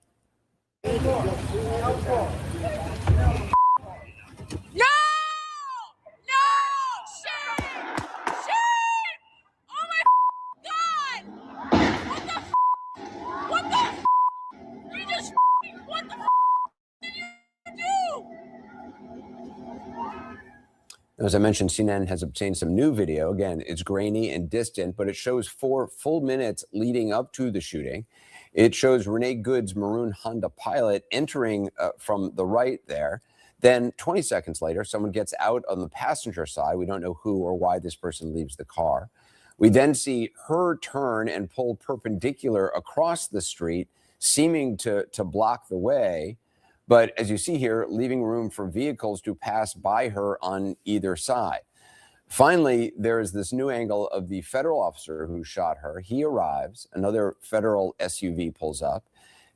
As I mentioned, CNN has obtained some new video. Again, it's grainy and distant, but it shows 4 full minutes leading up to the shooting. It shows Renee Good's maroon Honda Pilot entering from the right there. Then 20 seconds later, someone gets out on the passenger side. We don't know who or why this person leaves the car. We then see her turn and pull perpendicular across the street, seeming to block the way. But as you see here, leaving room for vehicles to pass by her on either side. Finally, there is this new angle of the federal officer who shot her. He arrives, another federal SUV pulls up.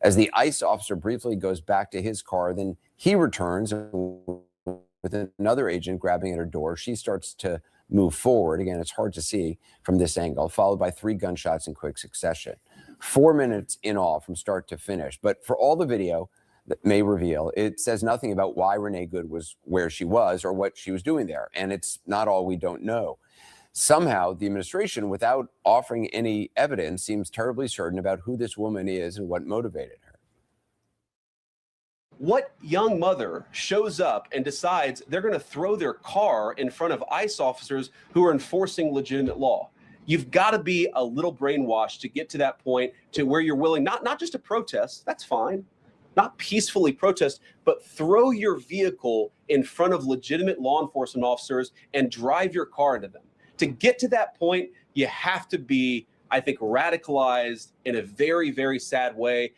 As the ICE officer briefly goes back to his car, then he returns with another agent grabbing at her door. She starts to move forward. Again, it's hard to see from this angle, followed by 3 gunshots in quick succession. 4 minutes in all from start to finish. But for all the video that may reveal, it says nothing about why Renee Good was where she was or what she was doing there. And it's not all we don't know. Somehow, the administration, without offering any evidence, seems terribly certain about who this woman is and what motivated her. What young mother shows up and decides they're going to throw their car in front of ICE officers who are enforcing legitimate law? You've got to be a little brainwashed to get to that point to where you're willing not just to protest, that's fine, not peacefully protest, but throw your vehicle in front of legitimate law enforcement officers and drive your car into them. To get to that point You have to be, I think, radicalized in a very, very sad way.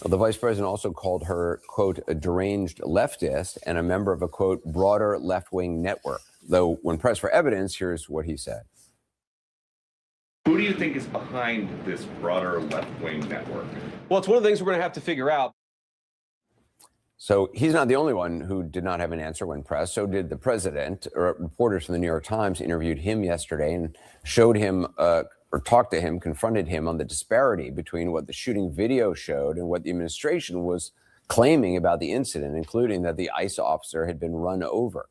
Well, the vice president also called her, quote, a deranged leftist and a member of a, quote, broader left-wing network. Though when pressed for evidence, here's what he said. Who do you think is behind this broader left-wing network? Well, it's one of the things we're going to have to figure out. So he's not the only one who did not have an answer when pressed. So did the president. Reporters from the New York Times interviewed him yesterday and showed him or talked to him, confronted him on the disparity between what the shooting video showed and what the administration was claiming about the incident, including that the ICE officer had been run over.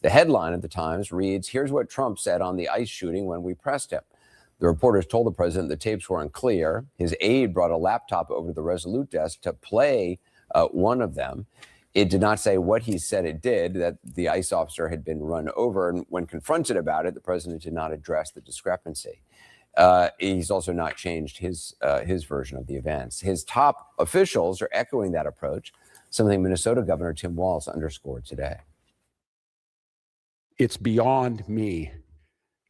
The headline at the Times reads, "Here's what Trump said on the ICE shooting when we pressed him." The reporters told the president the tapes were unclear. His aide brought a laptop over to the Resolute desk to play one of them. It did not say what he said it did, that the ICE officer had been run over. And when confronted about it, the president did not address the discrepancy. He's also not changed his version of the events. His top officials are echoing that approach, something Minnesota Governor Tim Walz underscored today. It's beyond me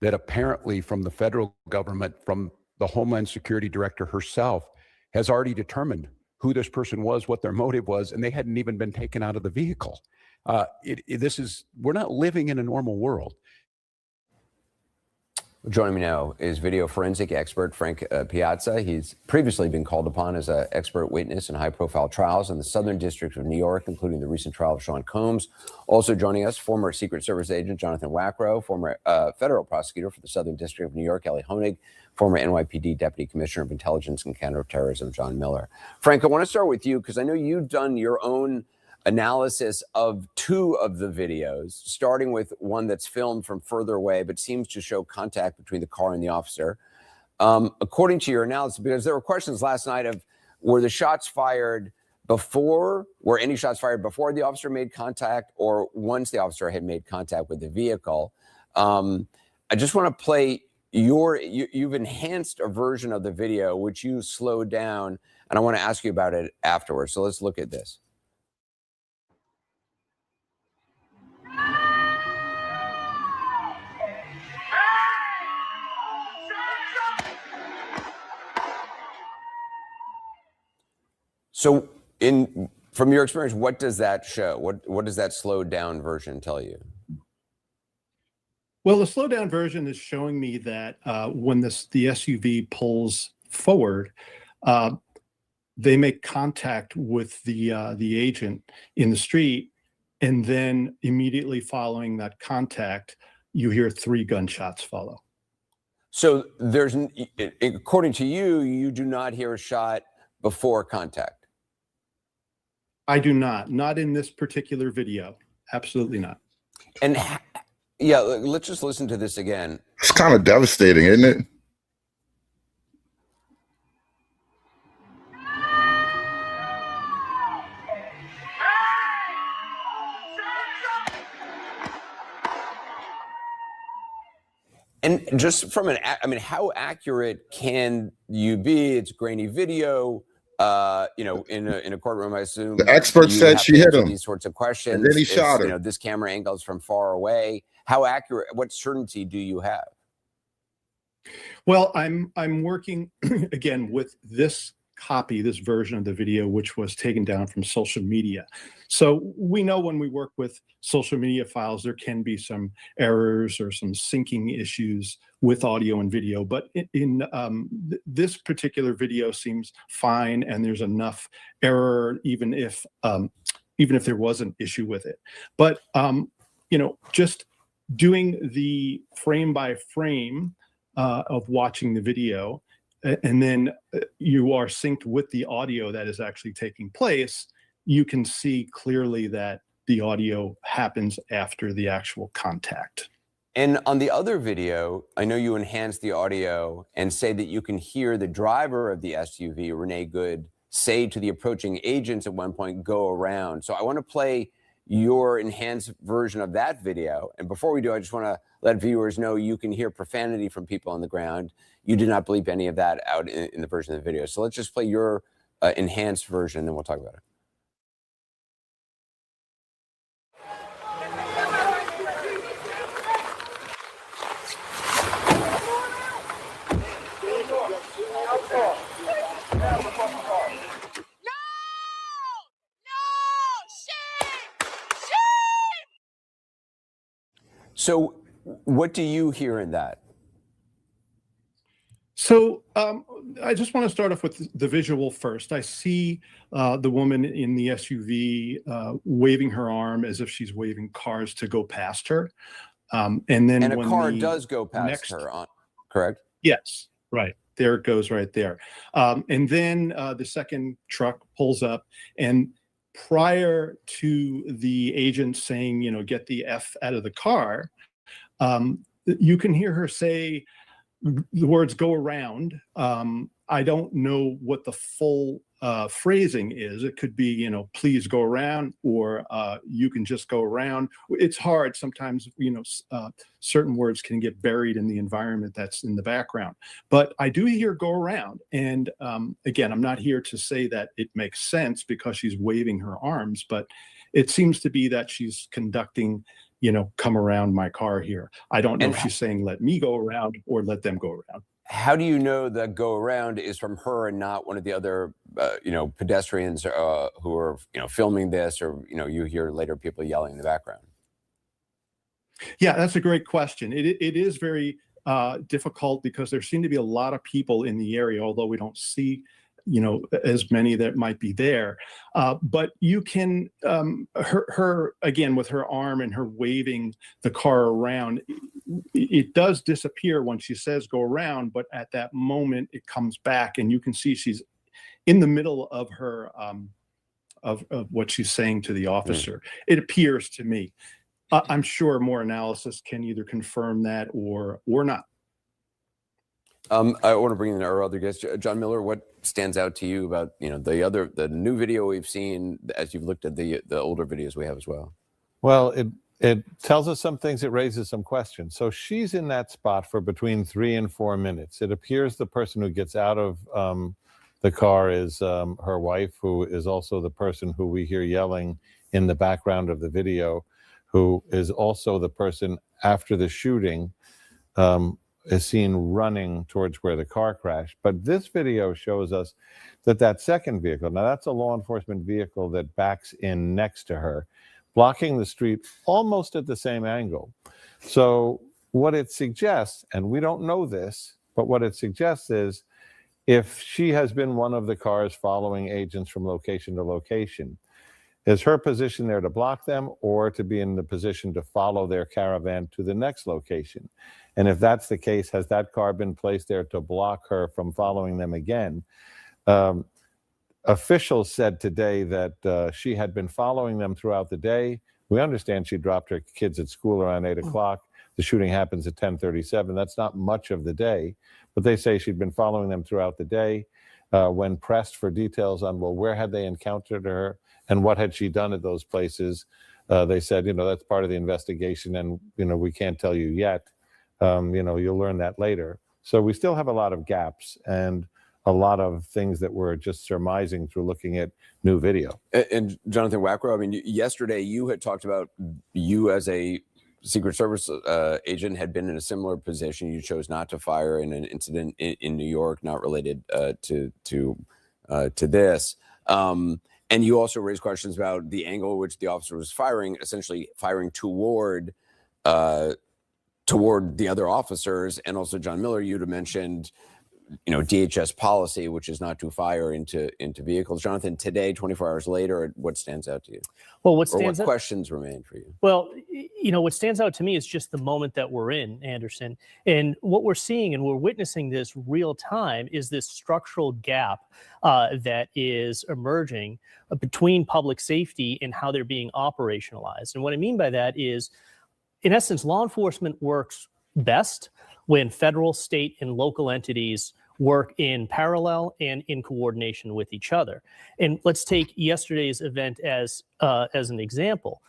that apparently from the federal government, from the Homeland Security Director herself, has already determined who this person was, what their motive was, and they hadn't even been taken out of the vehicle. We're not living in a normal world. Joining me now is video forensic expert Frank Piazza. He's previously been called upon as an expert witness in high-profile trials in the Southern District of New York, including the recent trial of Sean Combs. Also joining us, former Secret Service agent Jonathan Wackrow, former federal prosecutor for the Southern District of New York, Ellie Honig, former NYPD Deputy Commissioner of Intelligence and Counterterrorism, John Miller. Frank, I want to start with you because I know you've done your own analysis of two of the videos, starting with one that's filmed from further away, but seems to show contact between the car and the officer. According to your analysis, because there were questions last night of, were any shots fired before the officer made contact or once the officer had made contact with the vehicle? I just want to play you've enhanced a version of the video, which you slowed down, and I want to ask you about it afterwards. So let's look at this. So from your experience, what does that show? What does that slowed down version tell you? Well, the slowed down version is showing me that when the SUV pulls forward, they make contact with the agent in the street, and then immediately following that contact, you hear 3 gunshots follow. So according to you, you do not hear a shot before contact. I do not in this particular video. Absolutely not. And yeah, let's just listen to this again. It's kind of devastating, isn't it? And just from how accurate can you be? It's grainy video. In a courtroom, I assume the expert said she hit him. These sorts of questions. And then he shot her. This camera angle is from far away. How accurate? What certainty do you have? Well, I'm working again with this version of the video, which was taken down from social media. So we know when we work with social media files, there can be some errors or some syncing issues with audio and video, but in this particular video seems fine, and there's enough error even if there was an issue with it. But just doing the frame by frame of watching the video, and then you are synced with the audio that is actually taking place, you can see clearly that the audio happens after the actual contact. And on the other video, I know you enhance the audio and say that you can hear the driver of the SUV, Renee Good, say to the approaching agents at one point, "Go around." So I want to play your enhanced version of that video. And before we do, I just want to let viewers know you can hear profanity from people on the ground. You did not bleep any of that out in the version of the video. So let's just play your enhanced version, and then we'll talk about it. So what do you hear in that? So I just want to start off with the visual first. I see the woman in the SUV waving her arm as if she's waving cars to go past her. And then And a when car the does go past next- her, correct? Yes, right. There it goes right there. And then the second truck pulls up, and prior to the agent saying, get the F out of the car, you can hear her say the words "go around." I don't know what the full phrasing is. It could be, please go around, or you can just go around. It's hard sometimes, certain words can get buried in the environment that's in the background. But I do hear "go around." And again, I'm not here to say that it makes sense because she's waving her arms, but it seems to be that she's conducting, come around my car here. I don't know if she's saying let me go around or let them go around. How do you know that go around is from her and not one of the other, pedestrians who are, filming this, or, you hear later people yelling in the background? Yeah, that's a great question. It is very difficult because there seem to be a lot of people in the area, although we don't see, as many that might be there. But you can, her again, with her arm and her waving the car around, it does disappear when she says "go around," but at that moment it comes back, and you can see she's in the middle of her, of what she's saying to the officer. It appears to me. I'm sure more analysis can either confirm that or not. I want to bring in our other guest, John Miller. What stands out to you about the new video we've seen as you've looked at the older videos we have as well? Well, it tells us some things. It raises some questions. So she's in that spot for between 3 and 4 minutes. It appears the person who gets out of the car is her wife, who is also the person who we hear yelling in the background of the video, who is also the person after the shooting is seen running towards where the car crashed. But this video shows us that second vehicle, now that's a law enforcement vehicle that backs in next to her, blocking the street almost at the same angle. So what it suggests, and we don't know this, but what it suggests is if she has been one of the cars following agents from location to location, is her position there to block them or to be in the position to follow their caravan to the next location? And if that's the case, has that car been placed there to block her from following them again? Officials said today that she had been following them throughout the day. We understand she dropped her kids at school around 8 o'clock. The shooting happens at 10:37. That's not much of the day, but they say she'd been following them throughout the day. When pressed for details on, well, where had they encountered her and what had she done at those places, they said, that's part of the investigation, and, we can't tell you yet. You'll learn that later. So we still have a lot of gaps and a lot of things that we're just surmising through looking at new video. And Jonathan Wackrow, I mean, yesterday you had talked about you as a Secret Service agent had been in a similar position. You chose not to fire in an incident in New York, not related to this. And you also raised questions about the angle at which the officer was firing, essentially firing toward the other officers. And also, John Miller, you'd have mentioned, DHS policy, which is not to fire into vehicles. Jonathan, today, 24 hours later, what stands out to you? Well, what questions remain for you? Well, what stands out to me is just the moment that we're in, Anderson. And what we're seeing, and we're witnessing this real time, is this structural gap that is emerging between public safety and how they're being operationalized. And what I mean by that is, in essence, law enforcement works best when federal, state, and local entities work in parallel and in coordination with each other. And let's take yesterday's event as an example.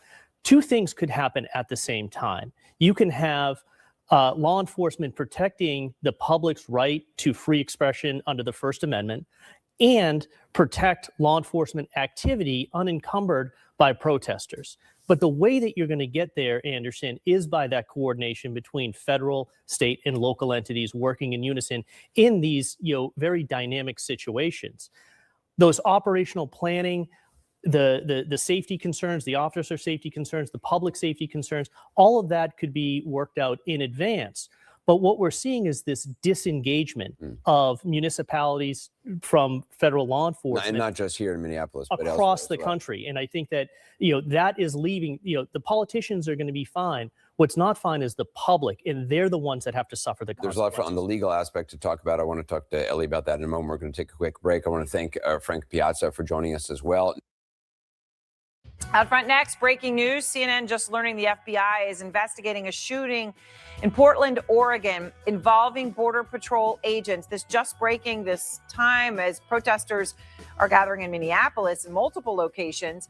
Two things could happen at the same time. You can have law enforcement protecting the public's right to free expression under the First Amendment and protect law enforcement activity unencumbered by protesters. But the way that you're going to get there, Anderson, is by that coordination between federal, state, and local entities working in unison in these, very dynamic situations. Those operational planning, the safety concerns, the officer safety concerns, the public safety concerns, all of that could be worked out in advance. But what we're seeing is this disengagement of municipalities from federal law enforcement. And not just here in Minneapolis, but across elsewhere the as well. country. And I think that, that is leaving, the politicians are going to be fine. What's not fine is the public, and they're the ones that have to suffer the There's consequences. a lot on the legal aspect to talk about. I want to talk to Ellie about that in a moment. We're going to take a quick break. I want to thank Frank Piazza for joining us as well. Out front next, breaking news. CNN just learning the FBI is investigating a shooting in Portland, Oregon, involving Border Patrol agents. This just breaking this time as protesters are gathering in Minneapolis in multiple locations.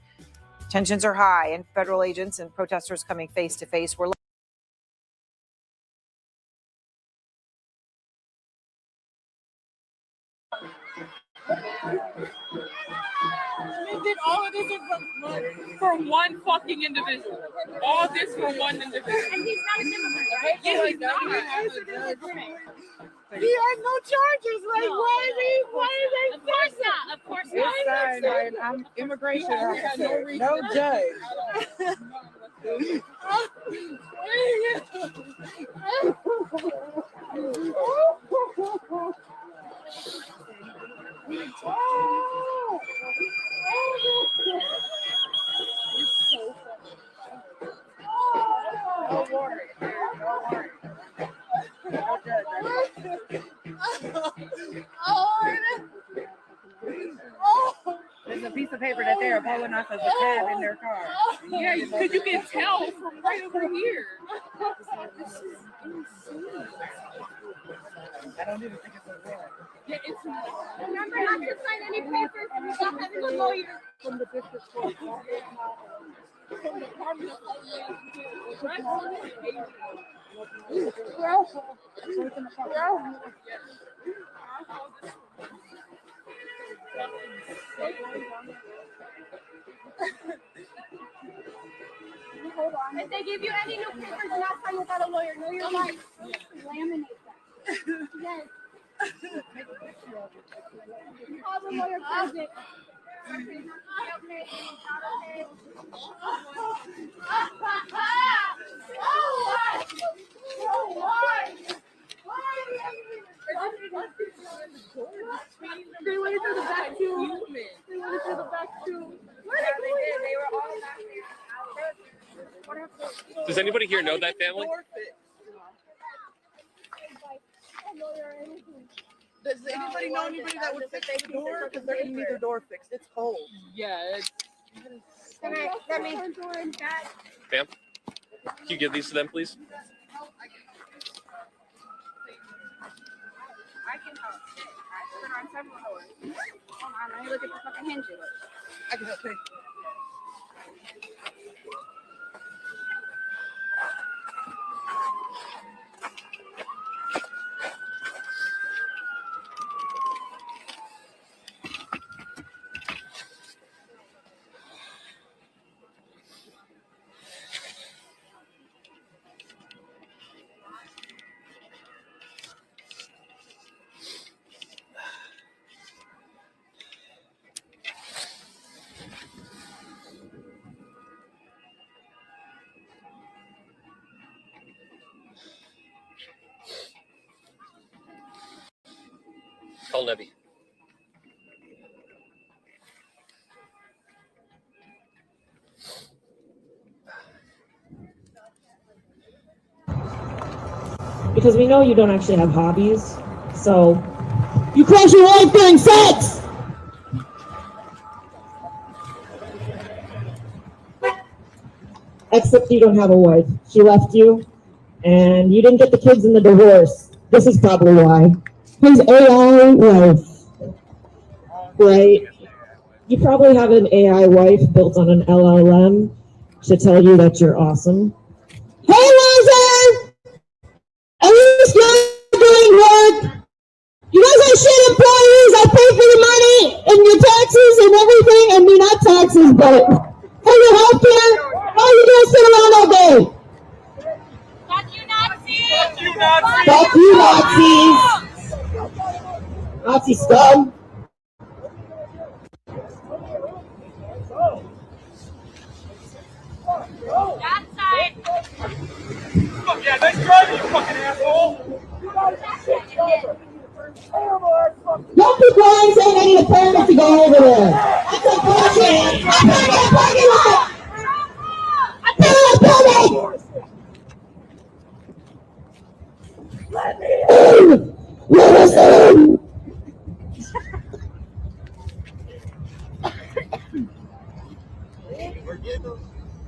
Tensions are high, and federal agents and protesters coming face to face. We're We did all of this for one fucking individual. All this for one individual. And he's not an immigrant. Yeah, he's not. He has no charges. Like, why are they? Of course not. Of course not. It's fine. I'm immigration officer. No judge. There's a piece of paper that they're pulling off as a tab in their car. Yeah, because you can tell from right over here. I don't even think it's a war. Yeah, it's remember not to sign any papers without having a lawyer From the district court. from the Department of Hold on. If they give you any new papers, do not sign without a lawyer. No, you're right. Laminate them. Yes. Call the lawyer present. They went into the back too. They went into the back too. They were all back there. Does anybody here know that family? Does anybody know anybody that would fix the door? Because they're going to need their door fixed. It's cold. Yeah. Let me. Ma'am, can you give these to them, please? I can help. I put on several doors. Hold on, let me look at the fucking hinges. I can help pay. Call Nebby. Because we know you don't actually have hobbies, so you crush your life during sex! Except you don't have a wife. She left you, and you didn't get the kids in the divorce. This is probably why. His AI wife, right? You probably have an AI wife built on an LLM to tell you that you're awesome. Hey, loser! At least you're doing work. You guys are shit employees. I pay for your money and your taxes and everything. I mean, not taxes, but for your health care. All you do is sit around all day. Fuck you, Nazis! Fuck you, Nazis! Nazi scum. over there. I took bullshit. I'm not in the parking lot. Let me in. Let us in.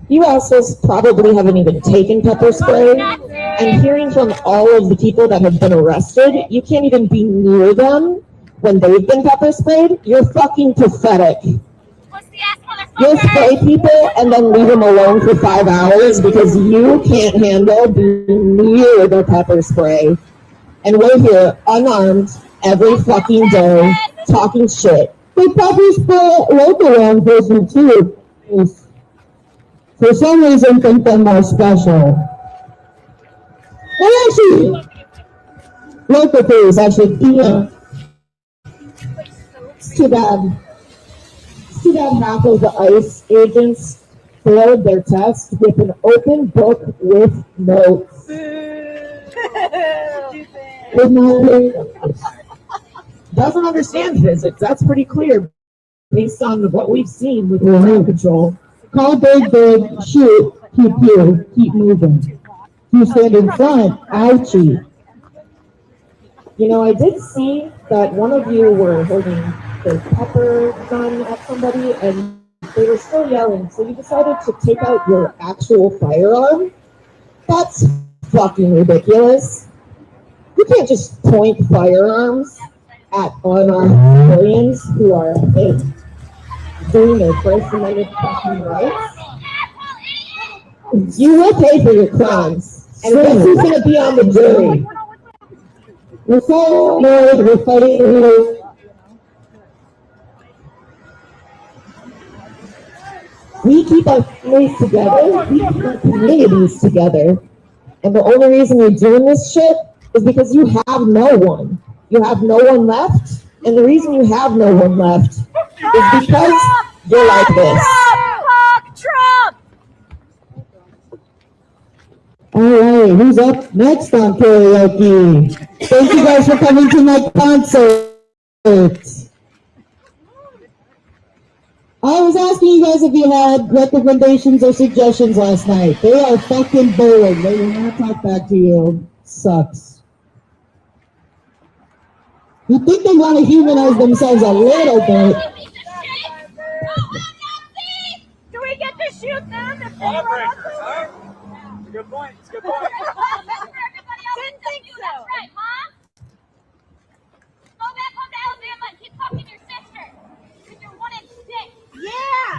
You assholes probably haven't even taken pepper spray, and hearing from all of the people that have been arrested, you can't even be near them when they've been pepper sprayed. You're fucking pathetic. You'll spray people and then leave them alone for 5 hours because you can't handle being near the pepper spray. And we're here unarmed every fucking day talking shit. They pepper spray local law enforcement too. For some reason, think they're more special. Well, actually, local police actually, yeah. It's too bad. It's too bad half of the ICE agents failed their test with an open book with notes. Doesn't understand physics. That's pretty clear based on what we've seen with remote control. Call big, shoot, keep you, keep moving. You stand in front, ouchie. You know, I did see that one of you were holding the pepper gun at somebody and they were still yelling, so you decided to take out your actual firearm? That's fucking ridiculous. You can't just point firearms at unarmed civilians who are doing their First Amendment fucking rights. You will pay for your crimes, and this is going to be on the jury. We're so annoyed, we're fighting here. We keep our families together, we keep our communities together, and the only reason you're doing this shit is because you have no one. You have no one left, and the reason you have no one left is because you're like this. Trump! All right, who's up next on karaoke? Thank you guys for coming to my concert. I was asking you guys if you had recommendations or suggestions last night. They are fucking boring. They will not talk back to you. Sucks. You think they want to humanize themselves a little bit. Do we get to shoot them if they run up to us? Good point. It's a good point. Didn't think so. That's right, Mom. Go back home to Alabama and keep talking to your sister. Because you're 1 in 6. Yeah!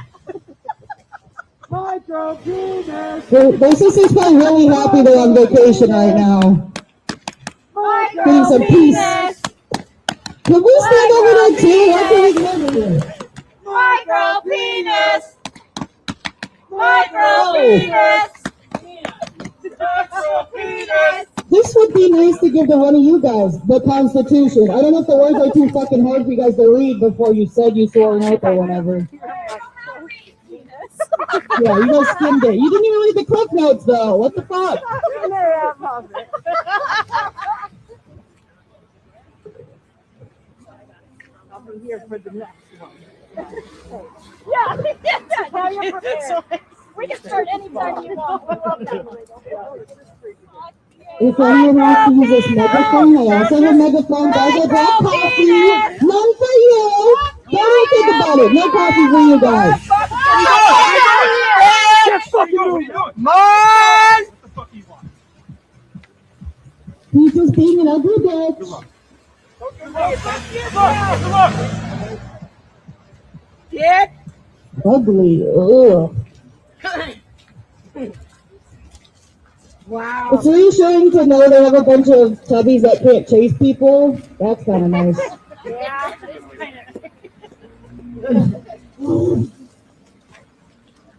Micro penis. Their sister's probably really happy they're on vacation right now. Getting some peace. Can we stand over there too? Why can't we get over here? Micro penis! Micro penis! Micro penis! This would be nice to give to one of you guys, the Constitution. I don't know if the words are too fucking hard for you guys to read before you said you swore an oath or whatever. Yeah, you guys skimmed it. You didn't even read the clip notes though. What the fuck? I'll be here for the next one. Yeah, now you're prepared. We can start anytime you want. We love that. If anyone wants to use this megaphone, I also have a megaphone. Guys, I brought coffee. None for you. Don't think about it. No coffee for you guys. He's just being an ugly bitch. Kid. Ugly. Ugh. Wow. It's reassuring to know they have a bunch of tubbies that can't chase people. That's kind of nice. Yeah.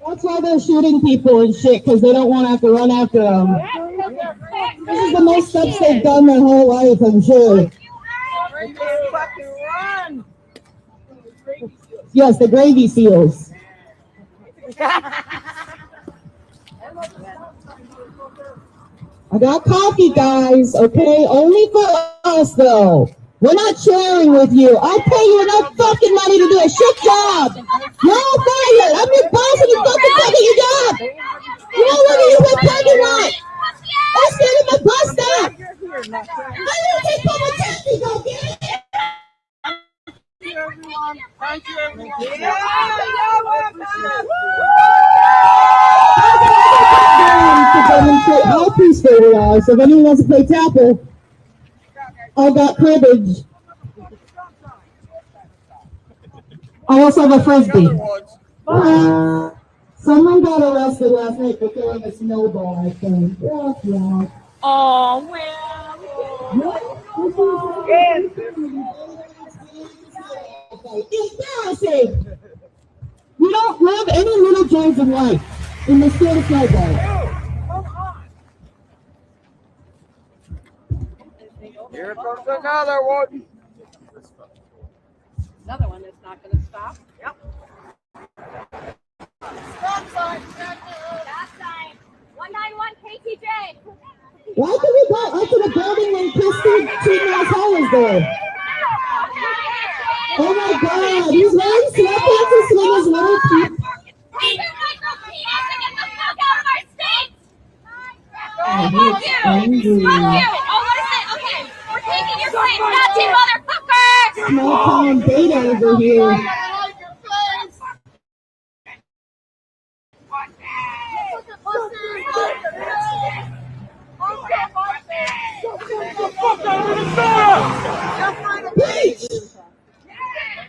That's why they're shooting people and shit, because they don't want to have to run after them. This is the most steps they've done their whole life, I'm sure. Run. Yes, the gravy seals. I got coffee, guys, okay? Only for us, though. We're not sharing with you. I pay you enough fucking money to do a shit job. You're fired. I'm your boss and you fucking fucking your job. You know what? You went parking lot. I stand at my bus stop. I don't take public taxi. Go get it. Thank you, everyone. Thank you, everyone. To demonstrate how peaceful we are. So if anyone wants to play Tapper, I got cribbage. I also have a frisbee. Someone got arrested last night for throwing a snowball, I think. Yeah. Oh, Embarrassing. You don't live any little joys of life in the state of snowball. Here comes another one. Another one that's not going to stop. Yep. Stop sign. Stop sign. 191 KTJ. Why could we go up to the building when Christy T-Mouse Hall was there? Oh my God, he's wearing sweatpants and slippers, little people. Hey, Michael Penis, get the fuck out of our state! Oh, Fuck you! Fuck you! Oh, what is it? Okay, we're taking your place, Nazi motherfucker! Small town data over here. Preach!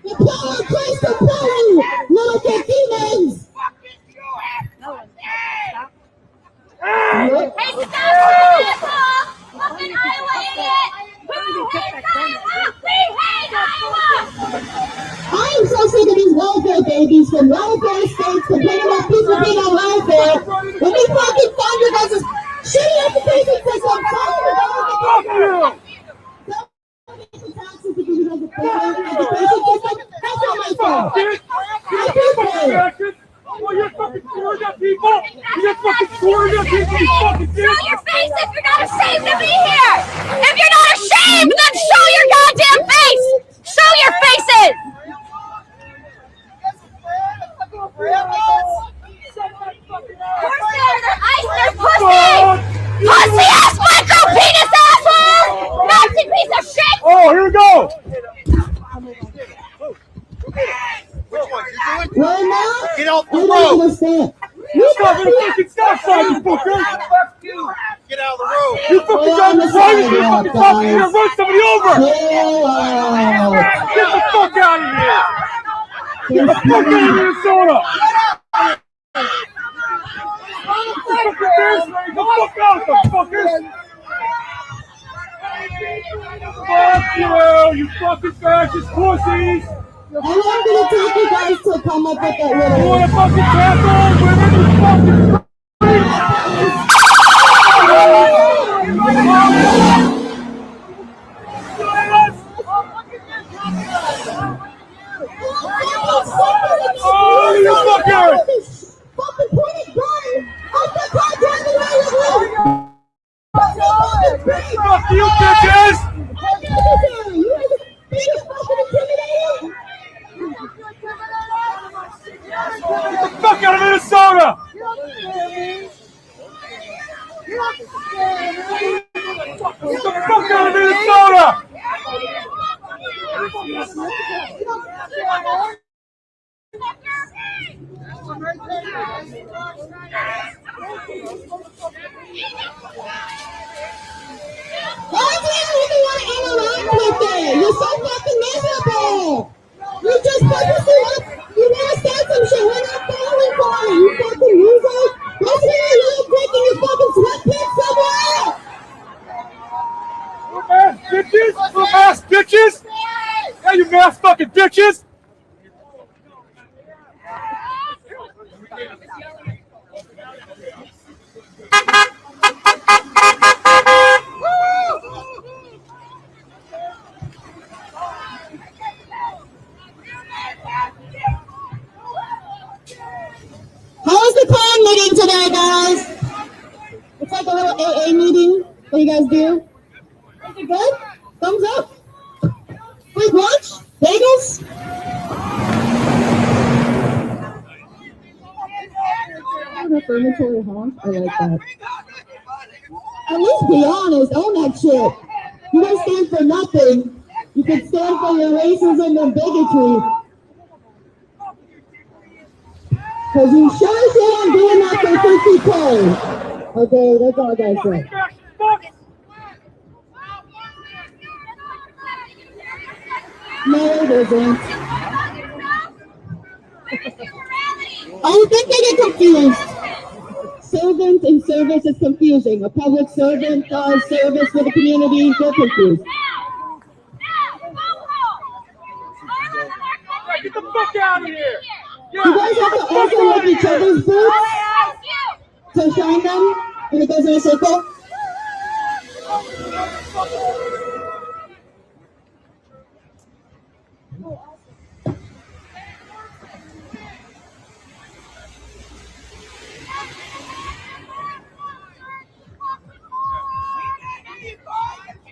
The power of Christ upon you, little demons! Hey, stop, asshole! Fucking Iowa idiot! Who hates Iowa? We hate Iowa! I am so sick of these welfare babies from welfare states complaining about people being on welfare. When we fucking find you guys is shitty education system, telling you guys Fuck you! taxes because you guys are failing education system. That's not my fault. My people. Oh, you're fucking scoring at people! You're fucking scoring at people, you fucking dick! Show your face if you're not ashamed to be here! If you're not ashamed, then show your goddamn face! Show your faces! Pussy! Pussy ass micro penis asshole! Nazi piece of shit! Oh, here we go! Well, now, Get out the I don't road! understand. Stop at a fucking stop sign, you fucker! Get out of the road! You fucking got the right, you fucking talking here, run somebody over! Get the fuck out of here! Get the fuck out of Minnesota! Get the fuck out, motherfuckers! Fuck you fucking fascist pussies! I'm not gonna take you guys to come up with that little. You wanna fucking tackle women? You fucking oh, you fucker! Fucking pointed gun! I'm the car driving away with me! Fuck you, bitches! You guys are being fucking intimidated! Get the fuck out of Minnesota! Get the fuck out of Minnesota! Why do you even want to interact with it? You're so fucking miserable! You just purposely want to start some shit. We're not falling for it, you fucking loser! Go sit in your little dick in your fucking sweatpants somewhere else! You ass bitches! You ass bitches! Yeah, you ass fucking bitches! How was the clan meeting today, guys? It's like a little AA meeting that you guys do. Is it good? Thumbs up. Wait, what? Bagels? An affirmatory honk? I like that. At least be honest. Own that shit. You don't stand for nothing. You can stand for your racism and bigotry. Because you sure as hell ain't doing that for 50K. Okay, that's all I gotta say. No, it isn't. I think they get confused. Servant and service is confusing. A public servant does service for the community. They're confused. Get the fuck out of here! You guys have to also look each other's boots to shine them when it goes in a circle.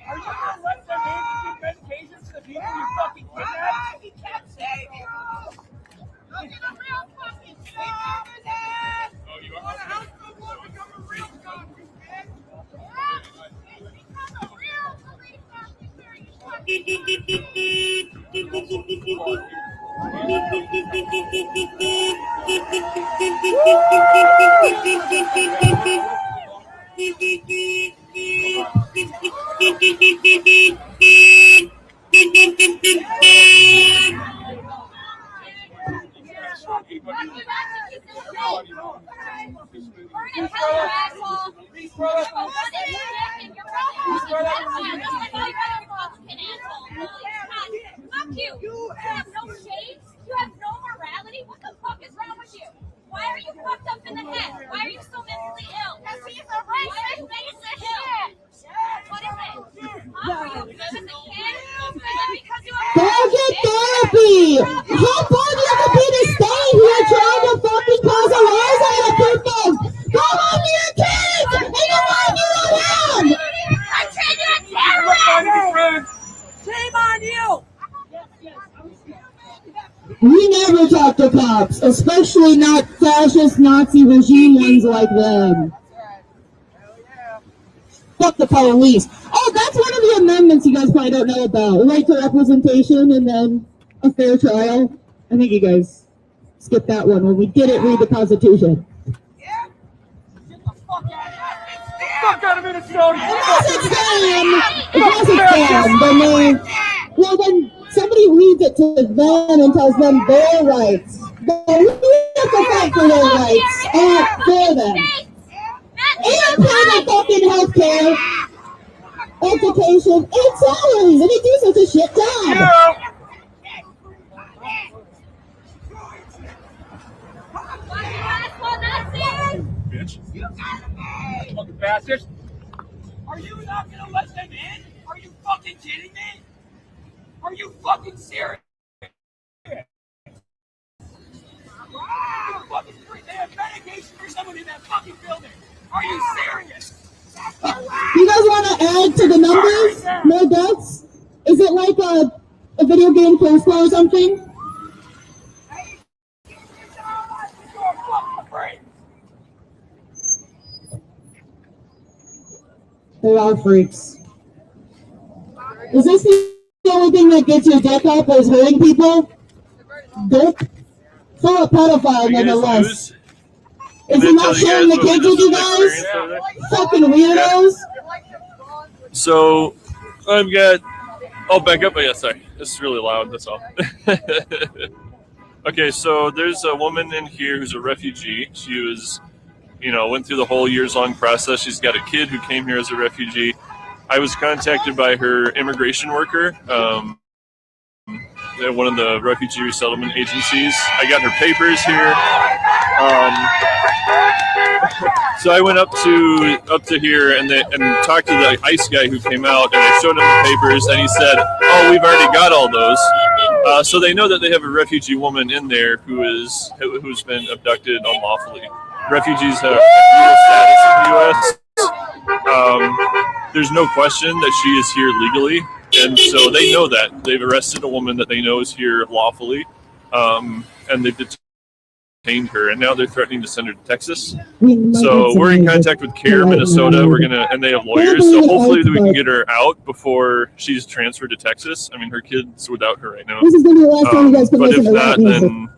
Are you gonna let them in to give medications to the people you fucking kidnapped? He can't save you! Look at the real fucking shit! Oh, you want to help someone become a real copy, man? Become a real police officer, you You have no shame. You have no morality. What the fuck is wrong with you? Why are you fucked up in the head? Why are you so mentally ill? Because he's a racist. Why are you mentally ill? What is it? Are you good as a kid? Because you Go get therapy! How far do you have to be to stay here trying to fucking cause a rise out of people? Go home to your kids! And you want you around! Shame on you! We never talk to cops, especially not fascist Nazi regime ones like them. Fuck the police. Oh, that's one of the amendments you guys probably don't know about. Right to representation and then a fair trial. I think you guys skipped that one when we didn't read the Constitution. Fuck out of Minnesota! Well, then somebody reads it to them and tells them their rights. Then we have to fight for their rights and for them. And pay their fucking health care, education, and salaries, and they do such a shit job. Bitch. Fucking bastards. Are you not gonna let them in? Are you fucking kidding me? Are you fucking serious? Fucking they have medication for someone in that fucking building. Are you serious? You guys want to add to the numbers? More deaths? Is it like a video game postcard or something? They're all freaks. Is this the only thing that gets your dick up is hurting people? Dick? So a pedophile nonetheless. Is he not sharing the kids with you guys? Fucking weirdos. So I've got. Oh, back up. Oh, yeah, sorry. It's really loud. That's all. Okay, so there's a woman in here who's a refugee. She was, went through the whole years-long process. She's got a kid who came here as a refugee. I was contacted by her immigration worker at one of the refugee resettlement agencies. I got her papers here. So I went up to here and talked to the ICE guy who came out, and I showed him the papers, and he said, "Oh, we've already got all those." So they know that they have a refugee woman in there who's been abducted unlawfully. Refugees have legal status in the U.S. There's no question that she is here legally. And so they know that. They've arrested a woman that they know is here lawfully, and they've detained her, and now they're threatening to send her to Texas. So we're in contact with CARE Minnesota. And they have lawyers, so hopefully we can get her out before she's transferred to Texas. I mean, her kid's without her right now. This is gonna be the last time you guys can But if listen to not, rap music. then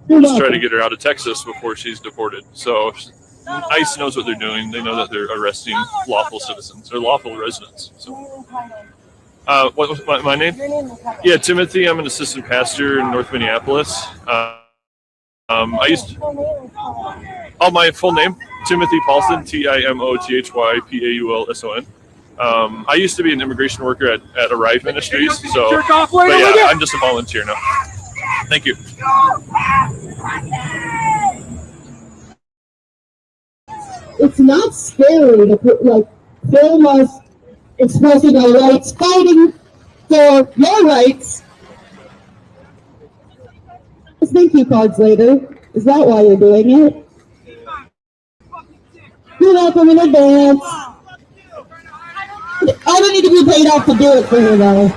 we'll just try to get her out of Texas before she's deported. So ICE knows what they're doing. They know that they're arresting lawful citizens or lawful residents. So, what was my name? Yeah, Timothy. I'm an assistant pastor in North Minneapolis. I used to, my full name, Timothy Paulson, TIMOTHYPAULSON. I used to be an immigration worker at Arrive Ministries. So, but yeah, I'm just a volunteer now. Thank you. It's not scary to put, film us expressing our rights, fighting for your rights. Thank you cards later. Is that why you're doing it? You're welcome in advance. I don't need to be paid off to do it for you, though.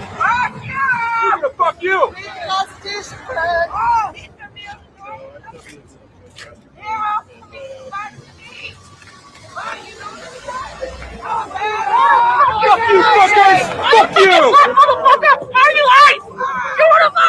Fuck you! Fuck you, fuckers! Fuck you! Motherfucker! Are you ICE? You want to vote?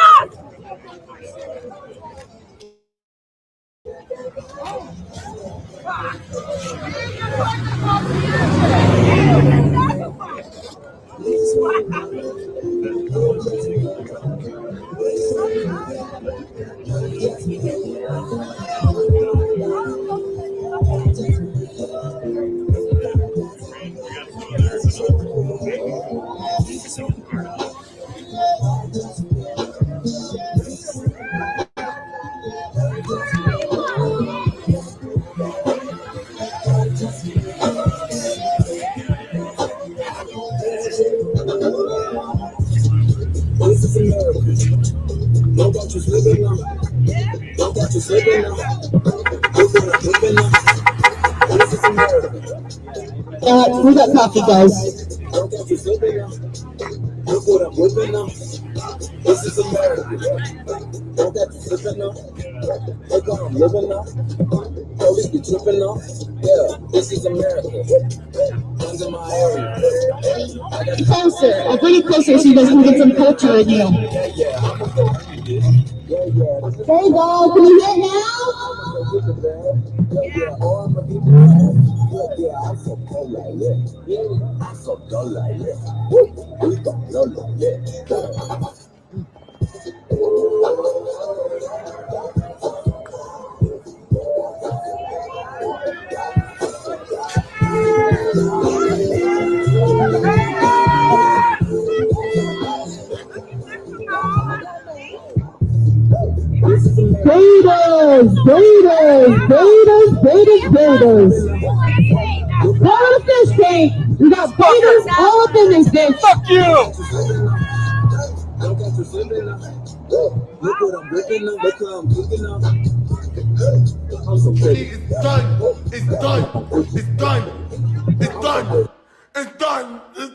We got coffee, guys. This is America. Don't got you slipping up. Look how I'm living up. Police be tripping up. Yeah, this is America. Guns in my area. Closer. I'll bring it closer so you guys can get some culture in you. There you go. Can you hear now? I'm so cold like that. I'm so dull like that. We gon' blow like that. Gators. Call it a fish tank. We got gators all up in this bitch. Fuck you! Look what I'm whipping up, look how I'm cooking up. I'm so pretty. It's done. It's done. It's done. It's done. It's done. It's